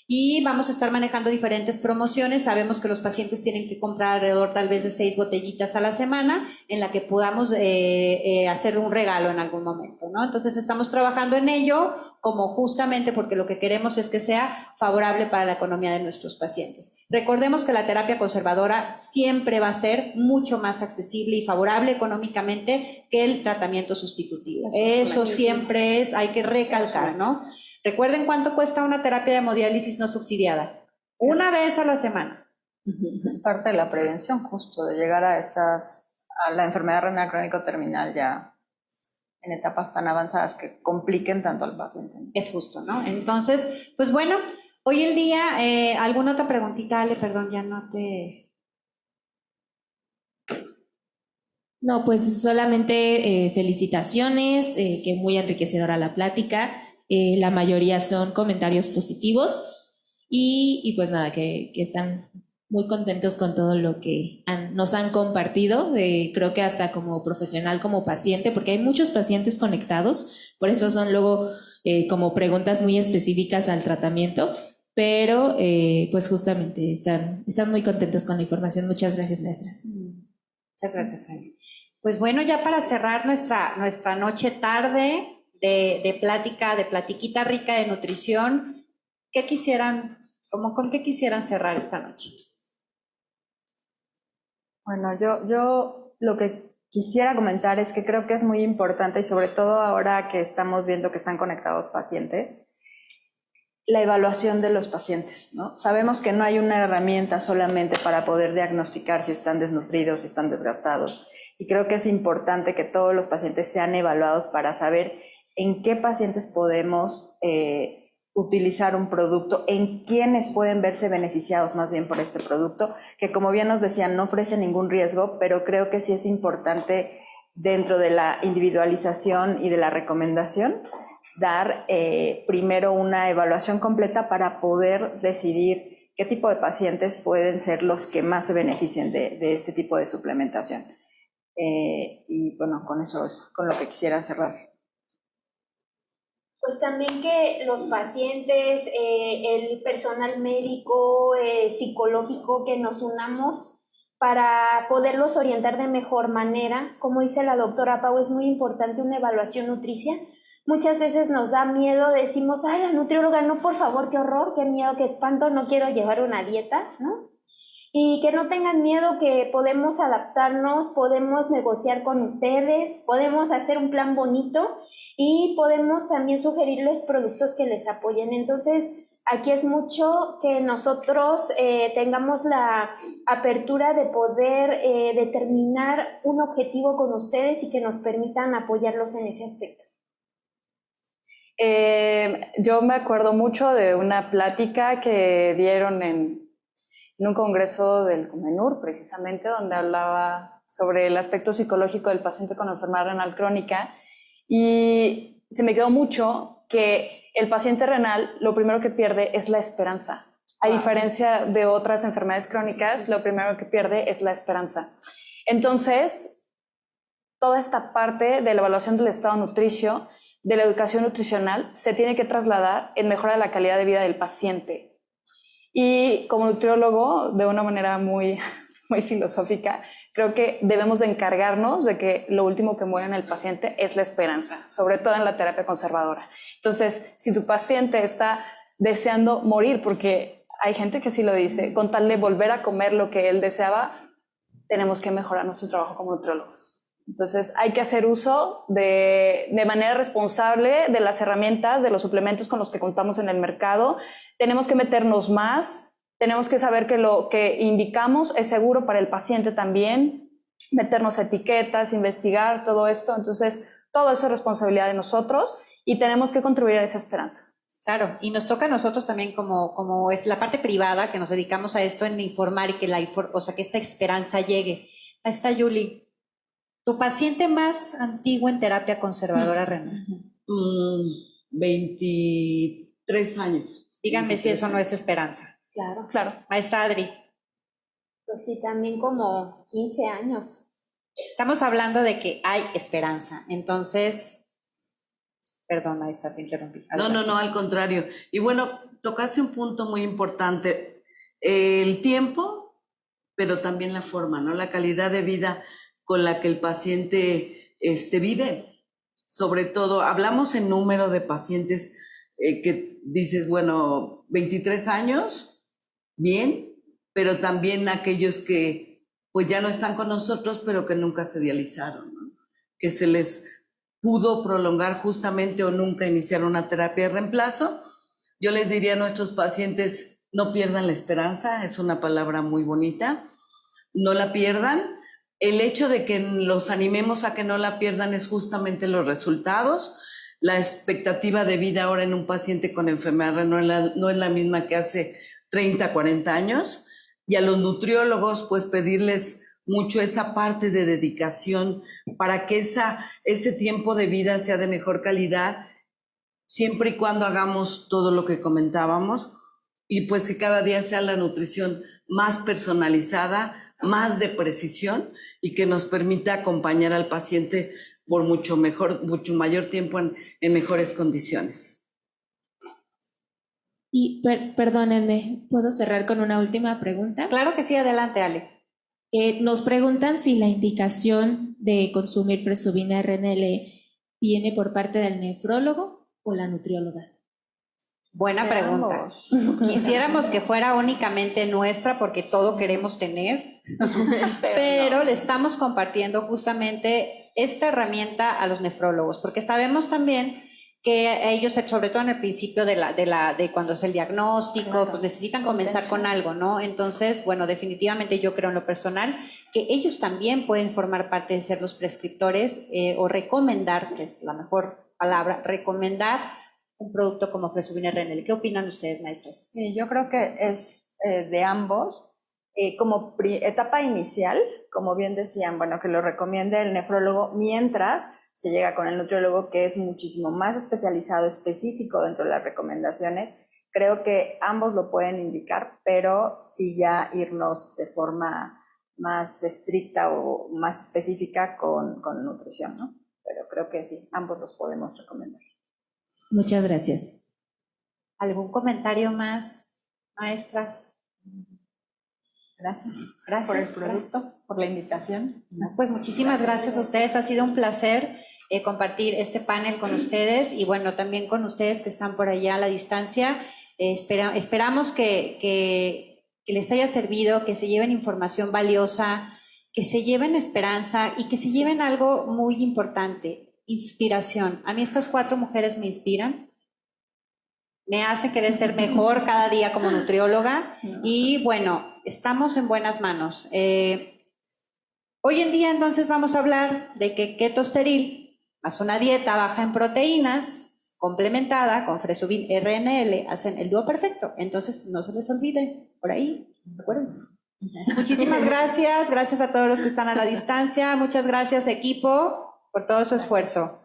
y vamos a estar manejando diferentes promociones. Sabemos que los pacientes tienen que comprar alrededor tal vez de 6 botellitas a la semana en la que podamos hacer un regalo en algún momento, ¿no? Entonces estamos trabajando en ello como justamente porque lo que queremos es que sea favorable para la economía de nuestros pacientes. Recordemos que la terapia conservadora siempre va a ser mucho más accesible y favorable económicamente que el tratamiento sustitutivo. Eso siempre hay que recalcar, ¿no? Recuerden cuánto cuesta una terapia de hemodiálisis no subsidiada. Una vez a la semana. Es parte de la prevención, justo, de llegar a la enfermedad renal crónico terminal ya en etapas tan avanzadas que compliquen tanto al paciente. Es justo, ¿no? Entonces, pues bueno, hoy el día, ¿alguna otra preguntita, Ale? Perdón, ya no te... No, pues solamente felicitaciones, que muy enriquecedora la plática. La mayoría son comentarios positivos y pues nada, que están muy contentos con todo lo que nos han compartido. Creo que hasta como profesional, como paciente, porque hay muchos pacientes conectados, por eso son luego como preguntas muy específicas al tratamiento, pero pues justamente están muy contentos con la información. Muchas gracias, maestras. Muchas gracias, Ale. Pues bueno, ya para cerrar nuestra noche tarde de plática, de platiquita rica de nutrición, ¿con qué quisieran cerrar esta noche? Bueno, yo lo que quisiera comentar es que creo que es muy importante y sobre todo ahora que estamos viendo que están conectados pacientes, la evaluación de los pacientes, ¿no? Sabemos que no hay una herramienta solamente para poder diagnosticar si están desnutridos, si están desgastados. Y creo que es importante que todos los pacientes sean evaluados para saber en qué pacientes podemos utilizar un producto, en quiénes pueden verse beneficiados más bien por este producto, que como bien nos decían, no ofrece ningún riesgo, pero creo que sí es importante dentro de la individualización y de la recomendación dar primero una evaluación completa para poder decidir qué tipo de pacientes pueden ser los que más se beneficien de este tipo de suplementación. Y bueno, con eso es con lo que quisiera cerrar. Pues también que los pacientes, el personal médico, psicológico, que nos unamos para poderlos orientar de mejor manera. Como dice la doctora Pau, es muy importante una evaluación nutricia. Muchas veces nos da miedo, decimos, ay, la nutrióloga, no, por favor, qué horror, qué miedo, qué espanto, no quiero llevar una dieta, ¿no? Y que no tengan miedo, que podemos adaptarnos, podemos negociar con ustedes, podemos hacer un plan bonito y podemos también sugerirles productos que les apoyen. Entonces, aquí es mucho que nosotros tengamos la apertura de poder determinar un objetivo con ustedes y que nos permitan apoyarlos en ese aspecto. Yo me acuerdo mucho de una plática que dieron en un congreso del Comenur, precisamente, donde hablaba sobre el aspecto psicológico del paciente con enfermedad renal crónica y se me quedó mucho que el paciente renal lo primero que pierde es la esperanza. A diferencia de otras enfermedades crónicas, lo primero que pierde es la esperanza. Entonces, toda esta parte de la evaluación del estado nutricio, de la educación nutricional, se tiene que trasladar en mejora de la calidad de vida del paciente. Y como nutriólogo, de una manera muy filosófica, creo que debemos de encargarnos de que lo último que muere en el paciente es la esperanza, sobre todo en la terapia conservadora. Entonces, si tu paciente está deseando morir, porque hay gente que sí lo dice, con tal de volver a comer lo que él deseaba, tenemos que mejorar nuestro trabajo como nutriólogos. Entonces, hay que hacer uso de manera responsable de las herramientas, de los suplementos con los que contamos en el mercado. Tenemos que meternos más. Tenemos que saber que lo que indicamos es seguro para el paciente también, meternos etiquetas, investigar todo esto. Entonces, todo eso es responsabilidad de nosotros y tenemos que contribuir a esa esperanza. Claro, y nos toca a nosotros también como es la parte privada que nos dedicamos a esto en informar y que que esta esperanza llegue. Ahí está Yuli. ¿Tu paciente más antiguo en terapia conservadora renal? 23 años. Díganme si eso no es esperanza. Claro. Claro. Maestra Adri, Pues sí, también como 15 años. estamos hablando de que hay esperanza. Entonces, perdón, maestra, te interrumpí. No, al contrario. Y bueno, tocaste un punto muy importante. El tiempo, pero también la forma, ¿no? La calidad de vida con la que el paciente vive. Sobre todo, hablamos en número de pacientes que dices, bueno, 23 años, bien, pero también aquellos que pues ya no están con nosotros, pero que nunca se dializaron, ¿no? Que se les pudo prolongar justamente o nunca iniciar una terapia de reemplazo. Yo les diría a nuestros pacientes, no pierdan la esperanza, es una palabra muy bonita, no la pierdan. El hecho de que los animemos a que no la pierdan es justamente los resultados. La expectativa de vida ahora en un paciente con enfermedad renal no es la misma que hace 30, 40 años, y a los nutriólogos pues pedirles mucho esa parte de dedicación para que ese tiempo de vida sea de mejor calidad, siempre y cuando hagamos todo lo que comentábamos, y pues que cada día sea la nutrición más personalizada, más de precisión, y que nos permita acompañar al paciente por mucho mayor tiempo en mejores condiciones. Y perdónenme, ¿puedo cerrar con una última pregunta? Claro que sí, adelante, Ale. Nos preguntan si la indicación de consumir Fresubina RNL viene por parte del nefrólogo o la nutrióloga. Buena pregunta. Quisiéramos que fuera únicamente nuestra porque todo queremos tener, pero le estamos compartiendo justamente esta herramienta a los nefrólogos, porque sabemos también que ellos, sobre todo en el principio de cuando es el diagnóstico, claro, pues necesitan comenzar con algo, ¿no? Entonces, bueno, definitivamente yo creo en lo personal que ellos también pueden formar parte de ser los prescriptores o recomendar, que es la mejor palabra, recomendar un producto como Fresubin RNL. ¿Qué opinan ustedes, maestras? Yo creo que es de ambos. Como etapa inicial, como bien decían, bueno, que lo recomiende el nefrólogo mientras se llega con el nutriólogo, que es muchísimo más especializado, específico dentro de las recomendaciones. Creo que ambos lo pueden indicar, pero sí ya irnos de forma más estricta o más específica con nutrición, ¿no? Pero creo que sí, ambos los podemos recomendar. Muchas gracias. ¿Algún comentario más, maestras? Gracias. Gracias por el producto, por la invitación. No, pues muchísimas gracias a ustedes. Ha sido un placer compartir este panel con ustedes y bueno, también con ustedes que están por allá a la distancia. Esperamos que les haya servido, que se lleven información valiosa, que se lleven esperanza y que se lleven algo muy importante, inspiración. A mí estas 4 mujeres me inspiran. Me hace querer ser mejor cada día como nutrióloga y bueno, estamos en buenas manos. Hoy en día entonces vamos a hablar de que Ketosteril más una dieta baja en proteínas complementada con Fresubin RNL hacen el dúo perfecto. Entonces no se les olvide, por ahí, recuérdense. Muchísimas gracias, gracias a todos los que están a la distancia, muchas gracias equipo por todo su esfuerzo.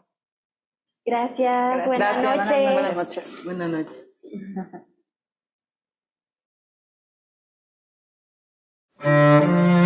Gracias. Buenas Gracias. noches. Buenas noches. Buenas noches.